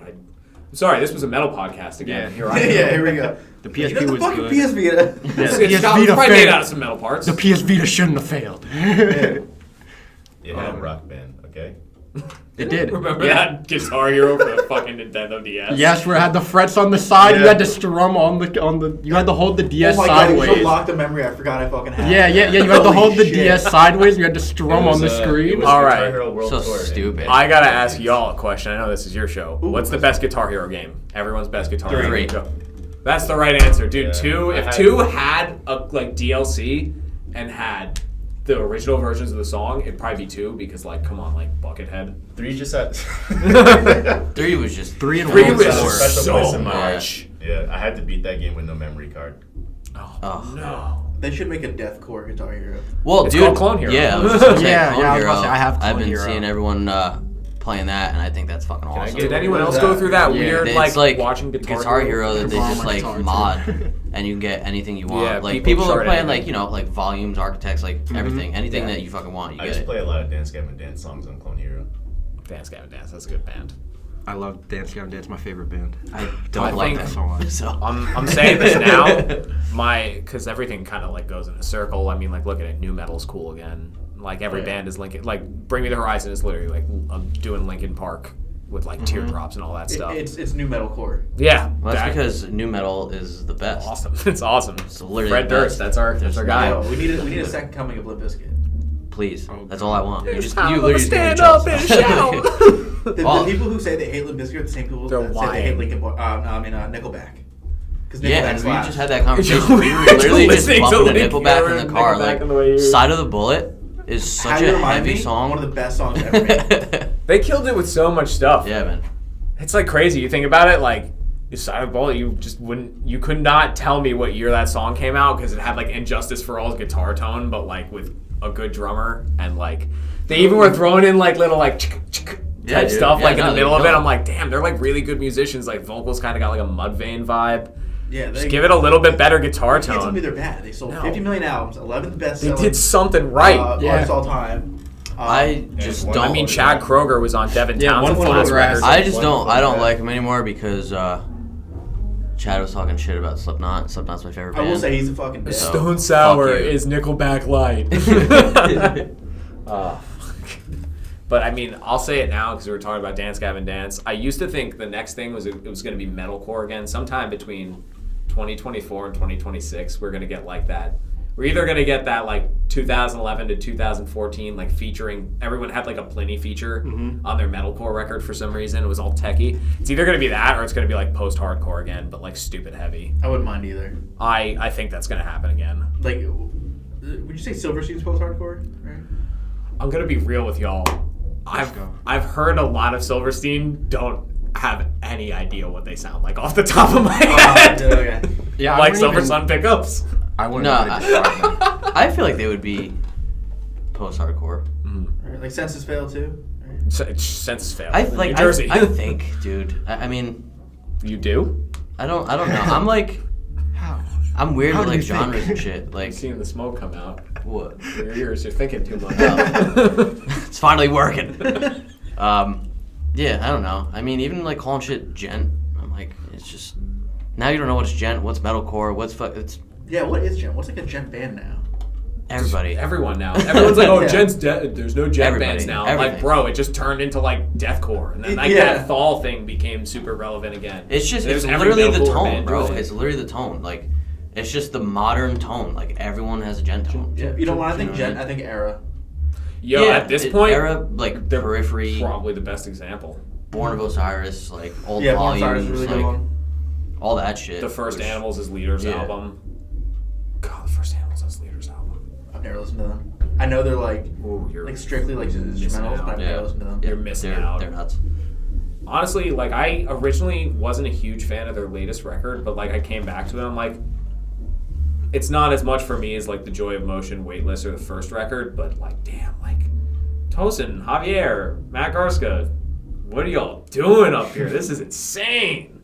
I'm sorry, this was a metal podcast again. Yeah. Here I am. Yeah, here we go. The You PSP know, the was fucking good. PS Vita. It's, PS it's Vita probably made failed. out of some metal parts. The PS Vita shouldn't have failed. It had Rock Band, okay? It did. Remember that Guitar Hero for the fucking Nintendo DS? Yes, where it had the frets on the side. You Yeah. had to strum on the. You had to hold the DS Oh my god, you sideways. should lock the memory. I forgot I fucking had. Yeah. You had to Holy hold the shit. DS sideways. You had to strum on the It screen. was All Guitar right. Hero World So Tour, and- stupid. I gotta ask y'all a question. I know this is your show. Ooh, What's the best Guitar Hero game? Everyone's best Guitar Hero. Three. Go. That's the right answer, dude. Yeah. Two. I If had- 2 had a like DLC and had the original versions of the song, it'd probably be 2 because like, come on, like Buckethead. 3 just had. 3 was just 3 and 3 1 was That's a four. special so place in my heart. much. Yeah, I had to beat that game with no memory card. Oh. No. They should make a deathcore Guitar Hero. Well, It's dude. called Clone Hero. Yeah, I was just gonna say Yeah, Clone yeah, I was Hero. about to say, I have I've Clone been Hero. seeing everyone playing that, and I think that's fucking awesome. get Did anyone What else is go that? through that Yeah, weird It's like watching Guitar, Hero that they Borrow just my like guitar, too. mod, and you can get anything you want. Yeah, like people people are chart playing anything. like volumes, architects, like everything, anything Yeah. that you fucking want, you I get just it. play a lot of Dance Gavin Dance songs on Clone Hero. Dance Gavin Dance. That's a good band. I love Dance Gavin Dance. My favorite band. I I don't like think- that so much. So I'm saying this now, because everything kind of like goes in a circle. I mean, like look at it, new metal's cool again. Like every Yeah. band is Linkin. Like Bring Me the Horizon is literally like doing Linkin Park with like teardrops and all that stuff. It's new metalcore. Yeah, well, that's that- because new metal is the best. awesome. It's awesome. It's literally Fred the best. Durst, that's our guy. Yo, we need a second coming of Limp Bizkit. Please, Oh, that's all I want. You just time you to literally just stand gave me up and chills. shout. The Oh. people who say they hate Limp Bizkit are the same people They're that say they hate lying. Linkin Park. Nickelback. Because Yeah, and we slaps. just had that conversation. Yo, We were literally just listening to bumping to Linkin Nickelback Park in the car. Nickelback Like on the way here. Side of the Bullet is How such You a Remind heavy Me, song. one of the best songs ever made. They killed it with so much stuff. Yeah, man. It's like crazy. You think about it, like Side of the Bullet, you could not tell me what year that song came out because it had like Injustice for All's guitar tone, but like with a good drummer and like they even were throwing in like little like Yeah, type dude. stuff Yeah, like in no, the they middle of it. kill I'm like, damn, they're like really good musicians. Like vocals kind of got like a Mudvayne vibe. Yeah, Just give it a little bit better guitar You can't tell me tone. they're bad. They sold No. 50 million albums, 11th best They selling did something right. artists all time. I just one- don't. I mean, Chad Kroger was on Devin Yeah, Townsend's one last photograph. record. I just One don't. for I don't that. like him anymore because Chad was talking shit about Slipknot. Slipknot's my favorite I band. will say he's a fucking bitch. Stone Sour fuck you. is Nickelback light. Fuck. But I mean, I'll say it now because we were talking about Dance Gavin Dance. I used to think the next thing was it was going to be metalcore again. Sometime between 2024 and 2026, we're going to get like that. We're either going to get that like 2011 to 2014, like featuring, everyone had like a Pliny feature on their metalcore record for some reason. It was all techie. It's either going to be that or it's going to be like post-hardcore again, but like stupid heavy. I wouldn't mind either. I think that's going to happen again. Like, would you say Silverstein's post-hardcore? Right? I'm going to be real with y'all. I've heard a lot of Silverstein don't have any idea what they sound like off the top of my head. Okay. Yeah, Like Silver Sun pickups. I wouldn't No, know how to describe them. I feel like they would be post-hardcore. Right, like Census Fail too. Right? Census fail. I like. New Jersey. I think, dude. I mean, you do? I don't know. I'm like, How? I'm weird How with do like you think? genres and shit. Like I'm seeing the smoke come out. what? Your ears, you're thinking too much. It's finally working. Yeah, I don't know. I mean, even like calling shit gent, I'm like, it's just now you don't know what's gent, what's metalcore, it's Yeah, what is gent? What's like a gent band now? everybody. Everyone now. Everyone's like, oh, Yeah. Gent's dead. There's no gent Everybody. bands now. I'm Everything. like, bro, it just turned into like deathcore, and then like Yeah. that Thal thing became super relevant again. It's just There's it's every literally the metalcore tone, band bro. doing it. It's literally the tone. Like it's just the modern tone. Like everyone has a gent tone. Yeah. You know when I think You know gent, what I think era. Yo, at this point, era like they're Periphery, probably the best example. Born of Osiris, like old Yeah, Born volumes, Osiris is a really like good one. all that shit. The first which- Animals as Leaders Yeah. album. God, the first Animals as Leaders album. I've never listened to them. I know they're like Ooh, you're like strictly like missing instrumentals, out. but I've Yeah. never listened to them. You're missing they're, out. They're nuts. Honestly, like I originally wasn't a huge fan of their latest record, but like I came back to it, I'm like, it's not as much for me as like the Joy of Motion, Weightless, or the first record, but like, damn, like Tosin, Javier, Matt Garska, what are y'all doing up here? This is insane.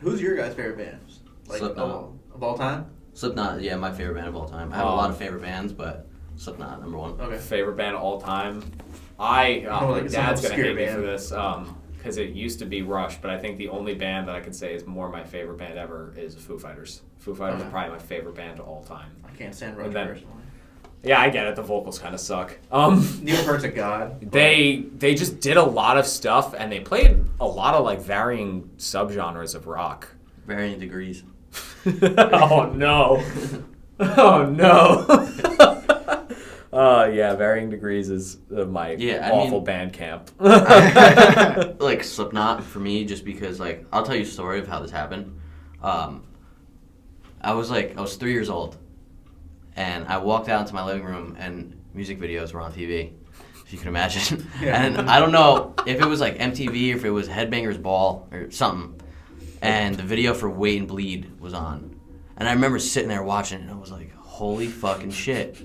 Who's your guys' favorite bands? Like Slipknot. of all time? Slipknot, yeah, my favorite band of all time. I have a lot of favorite bands, but Slipknot number one. Okay. Favorite band of all time. Oh, My like some dad's gonna obscure hate me band. for this, because it used to be Rush, but I think the only band that I can say is more my favorite band ever is Foo Fighters. Foo Fighters Okay. is probably my favorite band of all time. I can't stand Rush And then- personally. Yeah, I get it. The vocals kind of suck. Neil Peart's a god. but- They just did a lot of stuff, and they played a lot of like varying subgenres of rock. Varying degrees. Oh no! Oh no! Yeah, varying degrees is my Yeah, I awful mean- band camp. Like Slipknot for me, just because like I'll tell you a story of how this happened. I was 3 years old, and I walked out into my living room, and music videos were on TV, if you can imagine. Yeah. And I don't know if it was like MTV or if it was Headbangers Ball or something, and the video for Wait and Bleed was on, and I remember sitting there watching it, and I was like, holy fucking shit.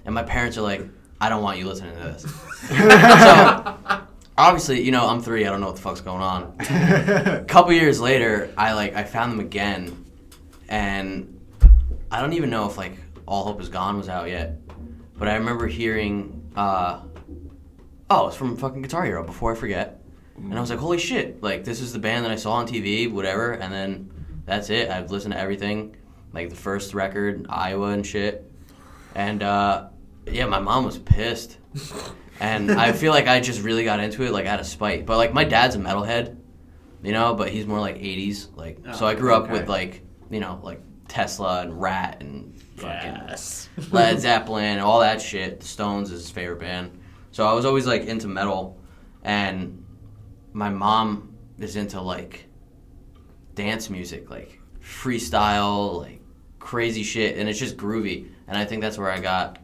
And my parents are like, I don't want you listening to this. So obviously, you know, I'm 3, I don't know what the fuck's going on. A couple years later, I found them again, and I don't even know if like All Hope Is Gone was out yet, but I remember hearing, it's from fucking Guitar Hero, Before I Forget, and I was like, holy shit, like this is the band that I saw on TV, whatever, and then that's it. I've listened to everything, like the first record, Iowa and shit, and yeah, my mom was pissed. And I feel like I just really got into it, like, out of spite. But, like, my dad's a metalhead, you know, but he's more, like, 80s. Like, so I grew up with, like, you know, like, Tesla and Rat and fucking Yes. Led Zeppelin and all that shit. The Stones is his favorite band. So I was always, like, into metal. And my mom is into, like, dance music, like, freestyle, like, crazy shit. And it's just groovy. And I think that's where I got,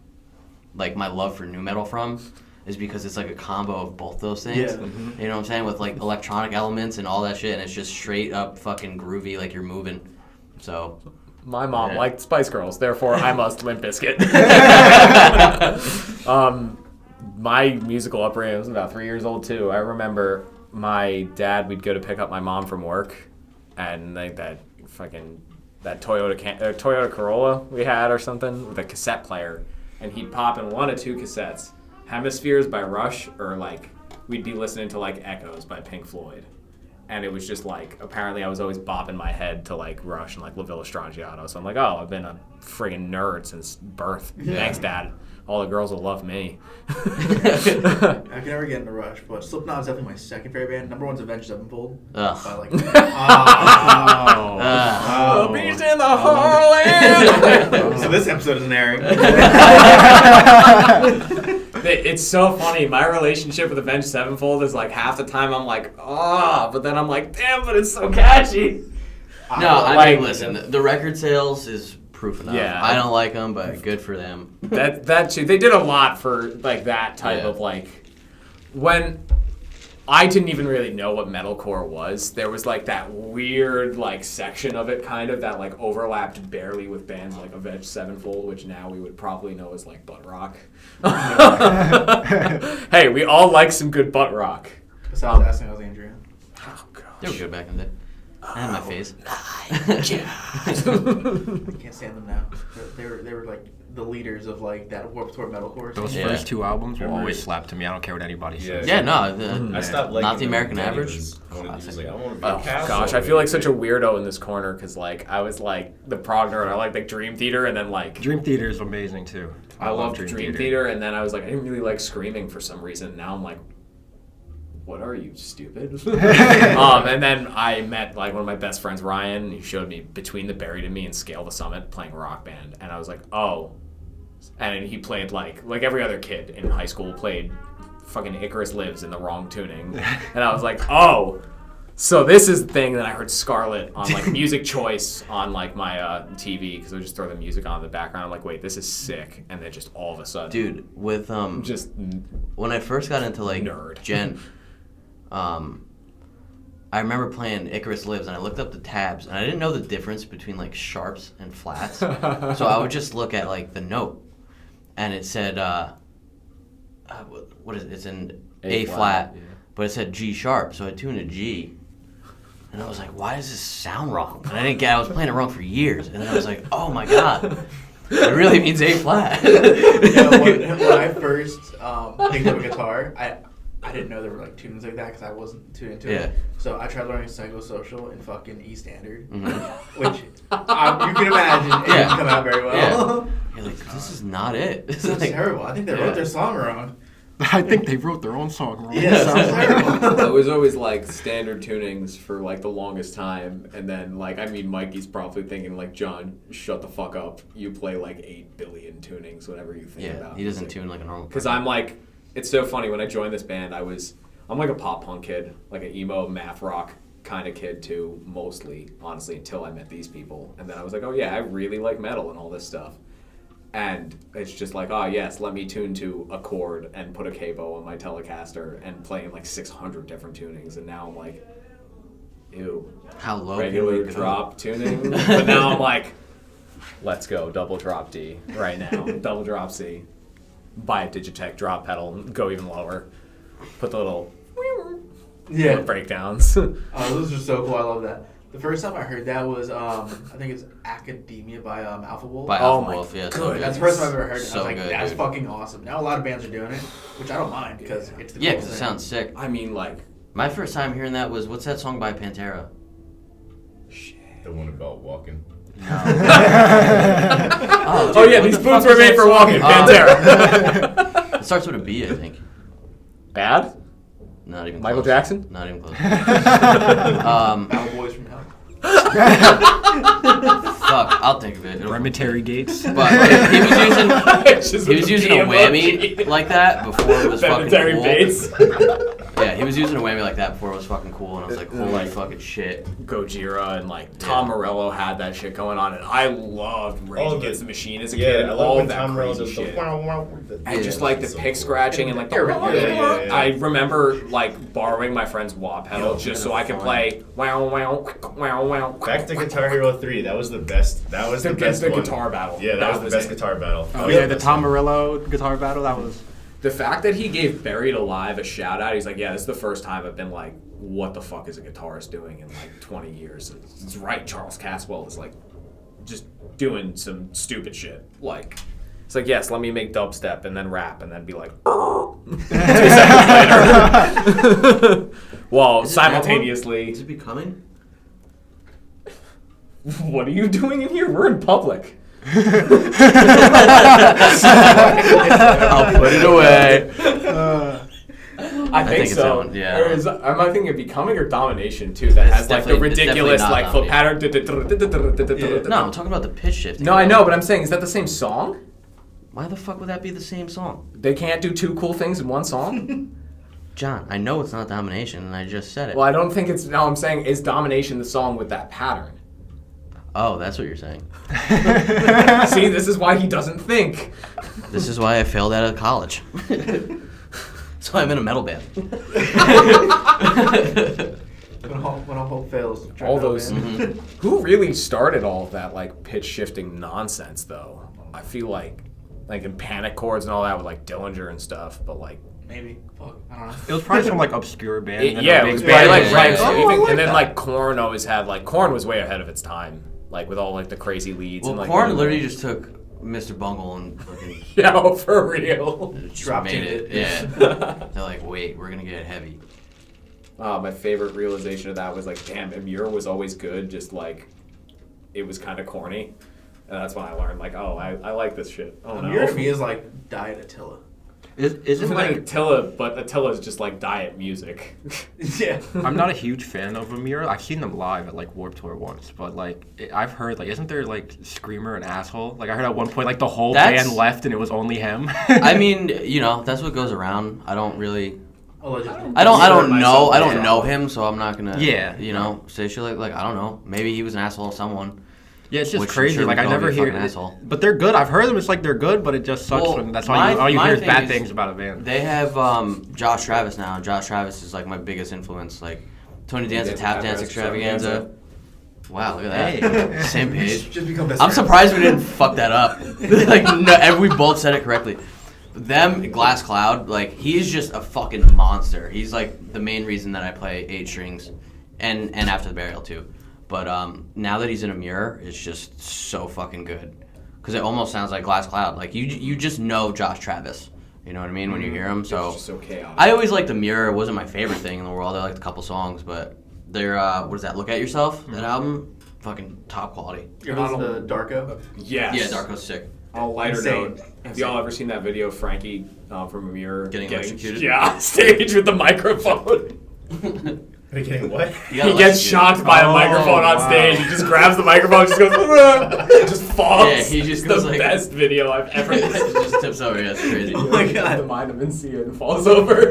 like, my love for nu metal from. Is because it's like a combo of both those things. Yeah. Mm-hmm. You know what I'm saying? With like electronic elements and all that shit, and it's just straight up fucking groovy, like you're moving. So. My mom Yeah. liked Spice Girls, therefore I must Limp Bizkit. My musical upbringing, I was about 3 years old too. I remember my dad, we'd go to pick up my mom from work, and like that Toyota Corolla we had or something with a cassette player, and he'd pop in one of two cassettes. Hemispheres by Rush, or like we'd be listening to like Echoes by Pink Floyd, and it was just like apparently I was always bopping my head to like Rush and like La Villa Strangiato. So I'm like, oh, I've been a friggin' nerd since birth. Yeah. Thanks, Dad. All the girls will love me. I can never get into Rush, but Slipknot is definitely my second favorite band. Number one's Avenged Sevenfold. Ugh. I like The beast in the Heartland. So this episode isn't airing. It's so funny. My relationship with Avenged Sevenfold is like half the time I'm like, but then I'm like, damn, but it's so catchy. No, I Like- mean, listen, the record sales is proof enough. Yeah. I don't like them, but good for them. That shit, they did a lot for like that type Yeah. of like when I didn't even really know what metalcore was. There was like that weird like section of it kind of that like overlapped barely with bands like Avenged Sevenfold, which now we would probably know as like butt rock. Hey, we all like some good butt rock. Besides asking, how's Andrea? Oh god. They were good back in the day. I had my phase. I can't stand them now. They were like the leaders of like that Warped Tour metalcore. Those Yeah. first 2 albums will Remember always it? slap to me. I don't care what anybody Yeah. says. Yeah, no. I stopped liking Not the American them. Average. He was like, I want to be Oh a castle. gosh, I feel like such a weirdo in this corner because like I was like the prog nerd. I like Dream Theater, and then like Dream Theater is amazing too. I loved Dream Theater, and then I was like I didn't really like Screaming for some reason. Now I'm like, what are you, stupid? And then I met like one of my best friends, Ryan. He showed me Between the Buried and Me and Scale the Summit playing Rock Band, and I was like, oh. And he played like every other kid in high school played fucking Icarus Lives in the wrong tuning, and I was like, oh. So this is the thing that I heard Scarlet on like Music Choice on like my TV because I would just throw the music on in the background. I'm like, wait, this is sick, and then just all of a sudden, Dude, with just when I first got into like Nerd. Gen, I remember playing Icarus Lives, and I looked up the tabs, and I didn't know the difference between like sharps and flats. So I would just look at like the note, and it said, what is it? It's an A flat, yeah. but it said G sharp. So I tuned to G, and I was like, why does this sound wrong? And I didn't get. I was playing it wrong for years, and then I was like, oh my god. It really means A flat. Yeah, when I first picked up a guitar, I didn't know there were like tunes like that because I wasn't too into Yeah. it. So I tried learning psychosocial in fucking E standard, Mm-hmm. which you can imagine it Yeah. didn't come out very well. You're like, this is not it. It's It's like, terrible. I think they wrote their song wrong. I think they wrote their own song wrong. Yeah, it sounds terrible. It was always like standard tunings for like the longest time, and then like I mean Mikey's probably thinking like, John, shut the fuck up. You play like 8 billion tunings, whatever you think about. he doesn't tune like a normal Because person. I'm like, it's so funny when I joined this band. I'm like a pop punk kid, like an emo math rock kind of kid too, mostly honestly until I met these people, and then I was like, oh yeah, I really like metal and all this stuff. And it's just like, oh yes, let me tune to a chord and put a capo on my Telecaster and play in like 600 different tunings. And now I'm like, ew, How low regular can we go? drop tuning. But now I'm like, let's go double drop D right now, double drop C, buy a Digitech drop pedal, go even lower, put the little breakdowns. Oh, those are so cool. I love that. The first time I heard that was, I think it's Academia by Alpha Wolf. By Oh Alpha my Wolf, yeah. So goodness. good. That's the first time I've ever heard it. So I was like, good, that's dude. fucking awesome. Now a lot of bands are doing it, which I don't mind because it's the Yeah, coolest because it thing. sounds sick. I mean, like, My first time hearing that was, what's that song by Pantera? The one about walking. oh yeah, what these the boots fuck were is made that for song? walking. Pantera. It starts with a B, I think. Bad? Not even Michael close. Jackson? Not even close. Cowboys from Hell. Fuck, I'll think of it. It'll- Cemetery Gates. But he was using It's just he with was the using a P whammy emoji. like that before it was fucking Cemetery cool. Bates. Yeah, he was using a whammy like that before it was fucking cool, and I was like, holy Like- fucking shit. Gojira and like Tom Morello had that shit going on, and I loved Rage Oh, Against the Machine as a Yeah, kid. I All love of when that Tom Morello crazy does the shit. wow wow. And just like the so pick cool. scratching and like the Yeah. I remember like borrowing my friend's wah pedal just so I could play wow wow wow wow. Back to Guitar Hero 3. That was the best. That was the best the one. guitar battle. Yeah, that was the best it. guitar battle. Oh yeah, the Tom Morello guitar battle. That was. The fact that he gave Buried Alive a shout out, he's like, yeah, this is the first time I've been like, what the fuck is a guitarist doing in like 20 years? It's right, Charles Caswell is like just doing some stupid shit. Like, it's like, yes, let me make dubstep and then rap and then be like, 2 seconds later. While Is it that one? simultaneously, Is it becoming? what are you doing in here? We're in public. I'll put it away. I think it's so. that one, yeah. Or am I thinking of Becoming or Domination too? That It's has like the definitely- it's ridiculous definitely like not foot pattern. No, I'm talking about the pitch shifting. No, I know, but I'm saying, is that the same song? Why the fuck would that be the same song? They can't do 2 cool things in one song? John, I know it's not Domination, and I just said it. Well, I don't think it's. No, I'm saying, is Domination the song with that pattern? Oh, that's what you're saying. See, this is why he doesn't think. This is why I failed out of college. So I'm in a metal band. When all hope fails. try All to those. band. Who really started all of that like pitch shifting nonsense though? I feel like in panic chords and all that with like Dillinger and stuff, but like Maybe. Fuck. I don't know. It was probably some like obscure band. and then Yeah, a it was big probably band. like yeah, Rancid. yeah. Even- Oh, I like and then that. like Korn always had like Korn was way ahead of its time, like with all like the crazy leads. Well, and, like, Korn the- literally just took Mr. Bungle and fucking Yeah, for real. just Drop made tuned it. it. Yeah. They're like, wait, we're gonna get heavy. My favorite realization of that was like, damn, Amir was always good, just like it was kind of corny. And that's when I learned, like, oh, I like this shit. Oh, no. Amir to me is like Diet Attila. Isn't Isn't like like Attila, but Attila's just like diet music. Yeah. I'm not a huge fan of Amir. I've seen them live at like Warped Tour once, but like I've heard like isn't there like Screamer an asshole? Like I heard at one point like the whole That's- band left and it was only him. I mean, you know, that's what goes around. I don't really. Allegedly. I don't know. myself, I don't yeah. know him, so I'm not gonna. Yeah. You know, say shit like I don't know. Maybe he was an asshole to someone. Yeah, it's just Which crazy. sure Like we I can all never be a hear, fucking asshole. but they're good. I've heard them. It's like they're good, but it just sucks Well, when that's all you my hear is thing bad is things about a band. They have Josh Travis now. Josh Travis is like my biggest influence. Like Tony Danza Tap Dance Extravaganza. Wow, look at that. Hey. Same page. Just become best I'm friends. surprised we didn't fuck that up. Like no, we both said it correctly. Them, Glass Cloud, like he's just a fucking monster. He's like the main reason that I play 8 strings, and After the Burial too. But now that he's in Amir, it's just so fucking good. Because it almost sounds like Glass Cloud. Like you just know Josh Travis. You know what I mean when you hear him. So It's just so chaotic. I always liked Amir. It wasn't my favorite thing in the world. I liked a couple songs, but they're what is that? Look at Yourself. That album, fucking top quality. You ever listen to Darko? Yes. Yeah, Darko's sick. On a lighter Insane. note, have y'all ever seen that video of Frankie from Amir Getting electrocuted? Yeah, on stage with the microphone. Are you getting what? You got He gets electrocuted. shocked by a Oh, microphone on wow. stage. He just grabs the microphone, just goes, just falls. Yeah, he just it's goes the like- best video I've ever It seen. just tips over. Yeah, it's crazy. Oh my The god. mind of Mencia and falls over.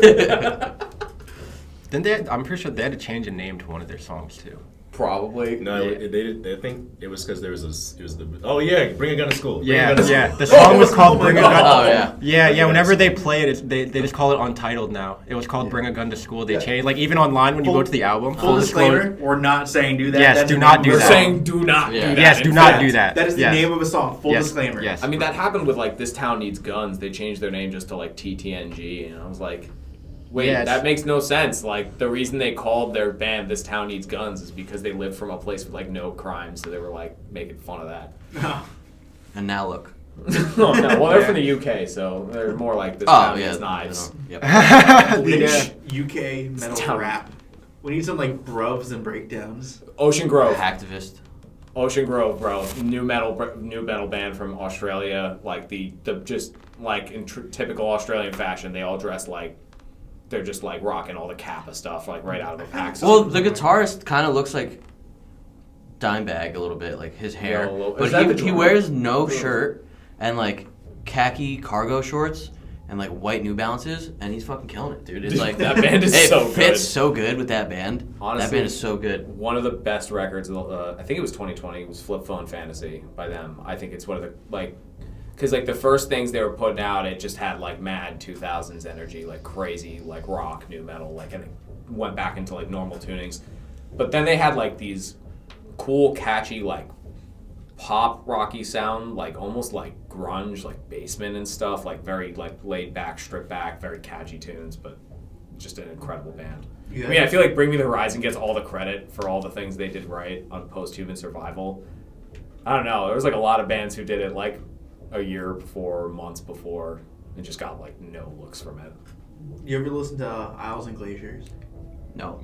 Then I'm pretty sure they had to change a name to one of their songs too. Probably. No, Yeah. they think it was because there was it was the Bring a Gun to School. Bring a Yeah, Gun to yeah. School. The song was called Oh my Bring a God. Gun. Oh yeah. Yeah. Whenever they play it, they just call it Untitled now. It was called Bring a Gun to School. They Yeah. changed like even online when you Full- go to the album. Full disclaimer, we're not saying do that. Yes, That's do the not name do of We're the that. song. saying do not Yeah. do that. Yes, in do not fact. do that. That is the Yes. name of a song. Full Yes. disclaimer. Yes. I mean, that happened with like This Town Needs Guns. They changed their name just to like TTNG, and I was like, wait, Yeah, that makes no sense. Like the reason they called their band This Town Needs Guns is because they lived from a place with like no crime, so they were like making fun of that. And now look. Oh, no, well, they're from the UK, so they're more like This Oh Town yeah. Needs Knives. Yep. Bleach Yeah. UK metal Town. rap. We need some like brubs and breakdowns. Ocean Grove. Hacktivist. Ocean Grove, bro, new metal band from Australia. Like the just like in typical Australian fashion, they all dress like they're just like rocking all the Kappa stuff, like right out of a pack. Well, the guitarist kind of looks like Dimebag a little bit, like his hair. Yeah, a little- but is that the he drummer? wears no shirt and like khaki cargo shorts and like white New Balances, and he's fucking killing it, dude. It's like That band is it so fits good. so good with that band. Honestly, that band is so good. One of the best records, I think it was 2020, was Flip Phone Fantasy by them. I think it's one of the, like, because, like, the first things they were putting out, it just had, like, mad 2000s energy, like, crazy, like, rock, new metal, like, and it went back into, like, normal tunings. But then they had, like, these cool, catchy, like, pop rocky sound, like, almost like grunge, like, basement and stuff, like, very, like, laid back, stripped back, very catchy tunes, but just an incredible band. Yeah. I mean, I feel like Bring Me the Horizon gets all the credit for all the things they did right on Post-Human Survival. I don't know. There was like a lot of bands who did it like a year before, months before, and just got like no looks from it. You ever listen to Isles and Glaciers? No.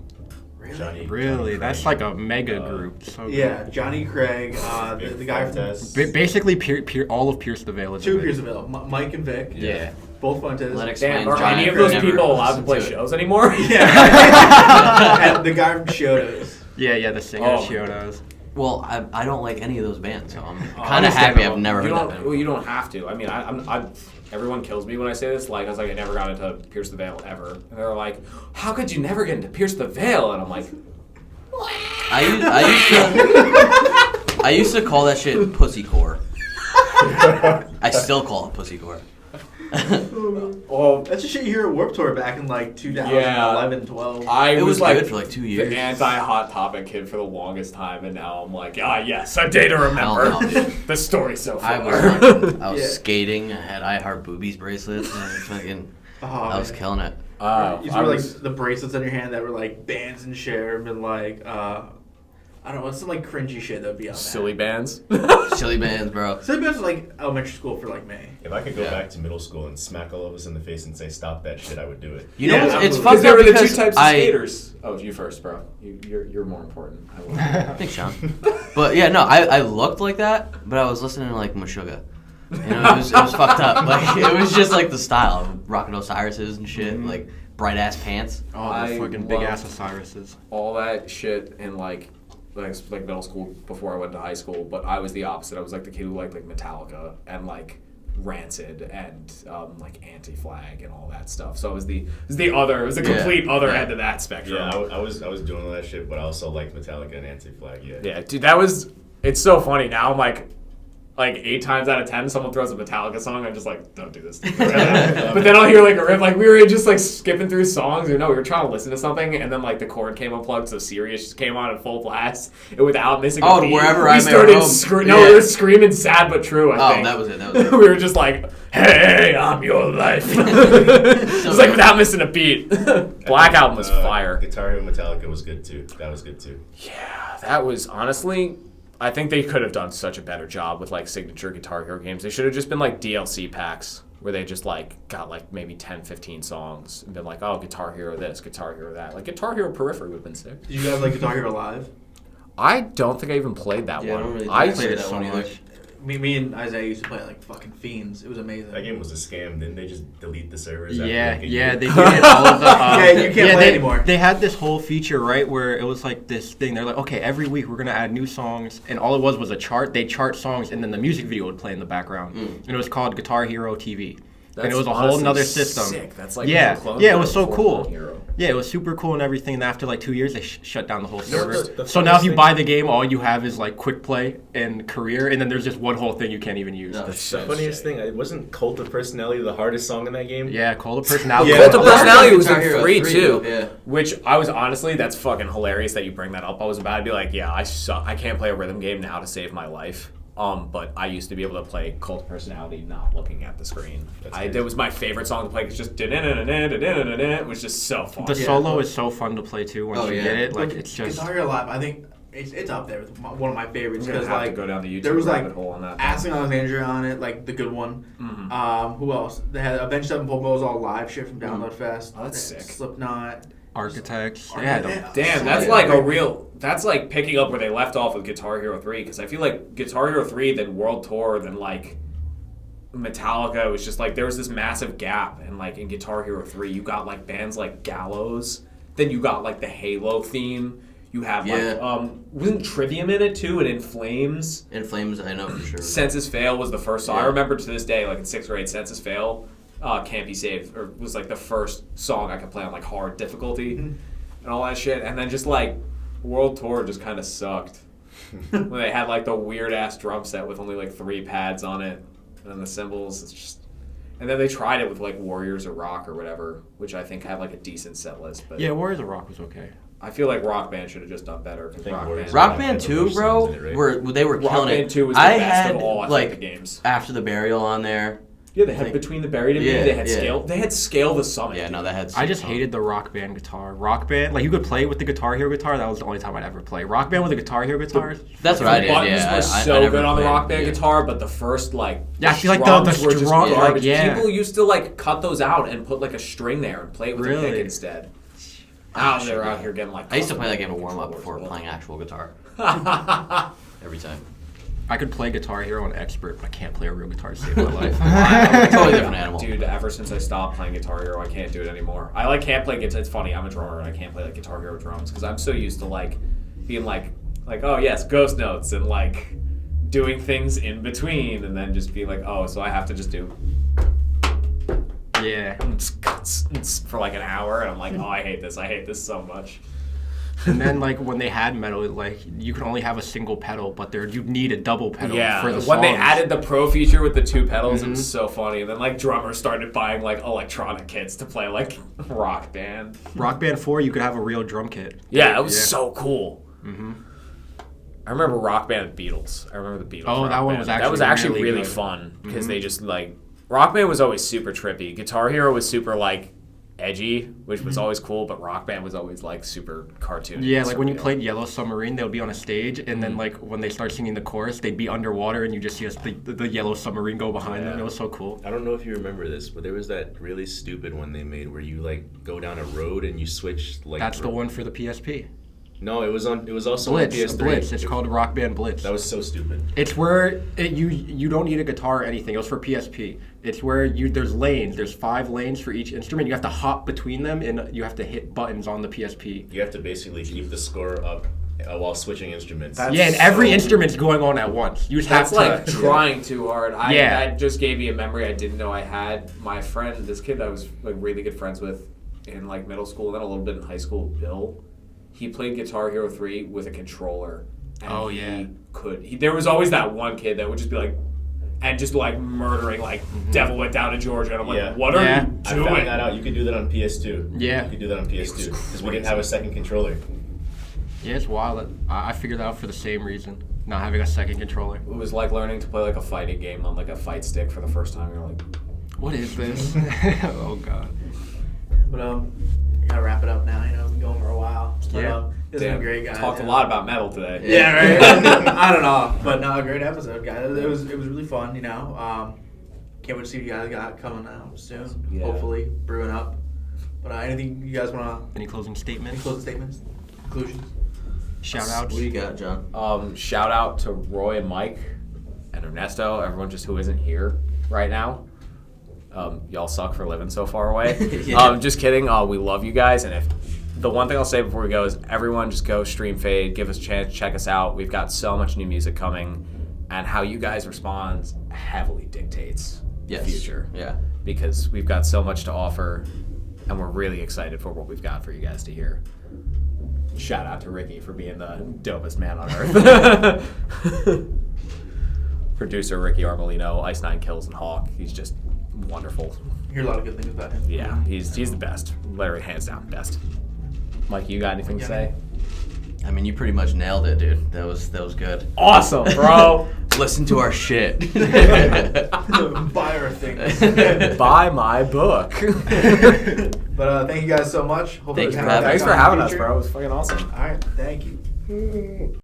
Really? Johnny That's Craig. like a mega group. So good. Yeah, Johnny Craig, the guy from Fuentes. Basically, all of Pierce the Veil is Two in it. Pierce Vale, Mike and Vic. Yeah. Both Fuentes. Lennox Damn, Wayne's are any Giant of those never people allowed to listened play it. shows anymore? Yeah. And the guy from Shotos. Yeah, the singer Oh. Shiodos. Well, I don't like any of those bands, so I'm kind of Understandable. happy I've never you heard that don't, band. well, you don't have to. I mean, I'm everyone kills me when I say this. Like, I was like, I never got into Pierce the Veil ever. And they're like, how could you never get into Pierce the Veil? And I'm like, I used to call that shit pussycore. I still call it pussycore. well, That's the shit you hear at Warped Tour back in like 2011, 12. I It was like good for like 2 years. the anti-Hot Topic kid for the longest time, and now I'm like, yes, a day to Hell remember. no, dude. The story so far. I was Yeah. skating. I had I Heart Boobies bracelets. And fucking, Oh, I was man. killing it. You wear like the bracelets on your hand that were like bands and share and like I don't know, what's some like cringy shit that would be on Silly bands. Silly bands, bro. that. Silly bands was like elementary school for like May. If I could go back to middle school and smack all of us in the face and say stop that shit, I would do it. You know, Yeah, it's absolutely. fucked There up were the because two types of skaters. Oh, you first, bro. You're more important. I will. Thanks, Sean. But yeah, no, I looked like that, but I was listening to like Meshuggah. You know, it was fucked up. Like it was just like the style, rocking Osiris's and shit, like bright ass pants. Oh, the I fucking big ass loved Osiris's. all that shit in like middle school before I went to high school, but I was the opposite. I was like the kid who liked like Metallica and like Rancid and like Anti-Flag and all that stuff. So it was the complete other end of that spectrum. Yeah, I was doing all that shit, but I also like Metallica and Anti-Flag. Yeah. Yeah, dude, it's so funny now. I'm like 8 times out of 10, someone throws a Metallica song, I'm just like, don't do this. But then I'll hear like a riff, like we were just like skipping through songs, we were trying to listen to something, and then like the cord came unplugged, so Sirius just came on at full blast, and without missing a beat, Wherever we I May started Roam. we were screaming Sad But True, I think. That was it. We were just like, hey, I'm your life. It's like without missing a beat. Black Album was fire. Guitar Hero Metallica was good too. That was good too. Yeah, that was honestly, I think they could have done such a better job with like signature Guitar Hero games. They should have just been like DLC packs where they just like got like maybe 10, 15 songs and been like, oh, Guitar Hero this, Guitar Hero that. Like Guitar Hero Periphery would have been sick. Did you guys like Guitar Hero Live? I don't think I even played that Yeah, one. I don't really I think I played it so one either. much. Me and Isaiah used to play it like fucking fiends. It was amazing. That game was a scam. Didn't they just delete the servers? after Yeah, like a yeah, year? they did it. All of the, Yeah, you can't play they, anymore. They had this whole feature, right, where it was like this thing. They're like, okay, every week we're gonna add new songs, and all it was a chart. They chart songs, and then the music video would play in the background, and it was called Guitar Hero TV. And it was a whole honestly nother system. Sick. That's like Yeah, Clone yeah, it Hero was so before cool. Clone Hero. Yeah, it was super cool and everything. And after like 2 years, they shut down the whole You know what server. the So now if you funniest buy the game, all you have is like quick play and career, and then there's just one whole thing you can't even use. No. The funniest thing, it wasn't Cult of Personality the hardest song in that game? Yeah, Call of Personality. Yeah. Cult of Personality was in Guitar Hero 3 3, too. yeah. Which I was honestly, that's fucking hilarious that you bring that up. I was about to be like, yeah, I suck. I can't play a rhythm game now to save my life. But I used to be able to play Cult of Personality not looking at the screen. That was my favorite song to play. It's just it was just so fun. The solo is so fun to play too once you get it. Like it's just Guitar Hero Live. I think it's up there with one of my favorites I'm gonna because have like to go down the YouTube there was like rabbit hole on that. Asking Alexandria on it, like the good one. Who else? They had Avenged Sevenfold was all live shit from Download Fest. Oh, that's They had sick. Architects. Architects. Damn, that's like a real. That's like picking up where they left off with Guitar Hero 3, because I feel like Guitar Hero 3, then World Tour, then like Metallica was just like there was this massive gap, and like in Guitar Hero 3, you got like bands like Gallows, then you got like the Halo theme. You have like wasn't Trivium in it too, and In Flames. In Flames, I know for sure. Census Fail was the first song. Yeah. I remember to this day, like in 6th grade, Census Fail, Can't Be Saved, or was like the first song I could play on like hard difficulty and all that shit. And then just like World Tour just kind of sucked when they had like the weird ass drum set with only like 3 pads on it and the cymbals. It's just. And then they tried it with like Warriors of Rock or whatever, which I think had like a decent set list. But Yeah, Warriors of Rock was okay. I feel like Rock Band should have just done better. Because Rock Band 2, bro, they were Rock killing Band it. 2 was the I best had of all, I like think, the games. After the Burial on there. Yeah, they had Between the Buried and Me. They had Scale. They had Scale the Summit. Yeah, no, that had. I just hated the Rock Band guitar. Rock Band, like you could play with the Guitar Hero guitar. That was the only time I'd ever play. Rock Band with a Guitar Hero guitar. That's what I The did. buttons Yeah, were I so never good on the played, Rock Band yeah. guitar, but the first like Yeah, I feel like the strums were just strum, like, garbage. yeah. People used to like cut those out and put like a string there and play it with a Really? pick instead. Now they're out here getting like. I used to play that game to warm up before playing actual guitar. Every time. I could play Guitar Hero on Expert, but I can't play a real guitar to save my life. Totally different animal. Dude, ever since I stopped playing Guitar Hero, I can't do it anymore. I like can't play guitar. It's funny, I'm a drummer and I can't play like Guitar Hero drums because I'm so used to like being like oh yes, ghost notes and like doing things in between and then just being like, oh, so I have to just do Yeah. for like an hour and I'm like, oh, I hate this so much. And then like when they had metal, like you could only have a single pedal, but you'd need a double pedal Yeah, for the when they songs. added the pro feature with the 2 pedals, it was so funny. And then like drummers started buying like electronic kits to play like Rock Band. Rock Band 4, you could have a real drum kit. Yeah, it was so cool. I remember Rock Band Beatles. I remember the Beatles. Oh, Rock that one Band. was that was actually actually really really good. fun because they just like Rock Band was always super trippy. Guitar Hero was super like edgy, which was always cool, but Rock Band was always like super cartoony. Yeah, like when you played Yellow Submarine, they would be on a stage, and then like when they start singing the chorus, they'd be underwater, and you just see the Yellow Submarine go behind them. It was so cool. I don't know if you remember this, but there was that really stupid one they made where you like go down a road and you switch like. That's the one for the PSP. No, it was also Blitz. on PS3. Blitz. It's called Rock Band Blitz. That was so stupid. It's where you don't need a guitar or anything. It was for PSP. It's where there's lanes. There's 5 lanes for each instrument. You have to hop between them, and you have to hit buttons on the PSP. You have to basically keep the score up while switching instruments. That's Yeah, and every instrument's going on at once. You just have That's like to. trying too hard. Yeah. That just gave me a memory I didn't know I had. My friend, this kid I was like really good friends with in like middle school and then a little bit in high school, Bill, he played Guitar Hero 3 with a controller. And there was always that one kid that would just be like, and just like murdering, like Devil Went Down to Georgia. And I'm like, what are you doing? I found that out. You could do that on PS2. Yeah. You could do that on PS2 because we didn't have a second controller. Yeah, it's wild. I figured that out for the same reason. Not having a second controller. It was like learning to play like a fighting game on like a fight stick for the first time. You're like, What is this? Oh god. But we gotta wrap it up now. You know, we've been going for a while. But, Yeah. this has been great, guys. talked a lot about metal today. Yeah, right. I don't know, but no, a great episode, guys. It was really fun. You know, can't wait to see what you guys got coming out soon. Yeah. Hopefully, brewing up. But anything you guys want Any closing to? Any statements? closing statements? Conclusions? Shout outs? What do you got, John? Shout out to Roy and Mike and Ernesto, everyone just who isn't here right now. Y'all suck for living so far away. Yeah. Just kidding. We love you guys. And if the one thing I'll say before we go is everyone just go stream Fade, give us a chance, check us out. We've got so much new music coming, and how you guys respond heavily dictates the future. Yeah. Because we've got so much to offer, and we're really excited for what we've got for you guys to hear. Shout out to Ricky for being the dopest man on earth. Producer Ricky Armelino, Ice Nine Kills and Hawk. He's just wonderful. I hear a lot of good things about him. Yeah, he's the best. Literally, hands down, best. Mike, you got anything to say? I mean, you pretty much nailed it, dude. That was good. Awesome, bro. Listen to our shit. Buy our things. Buy my book. But thank you guys so much. Hopefully Thanks we for have you having back Thanks on for in the having us, future. bro. It was fucking awesome. All right, thank you.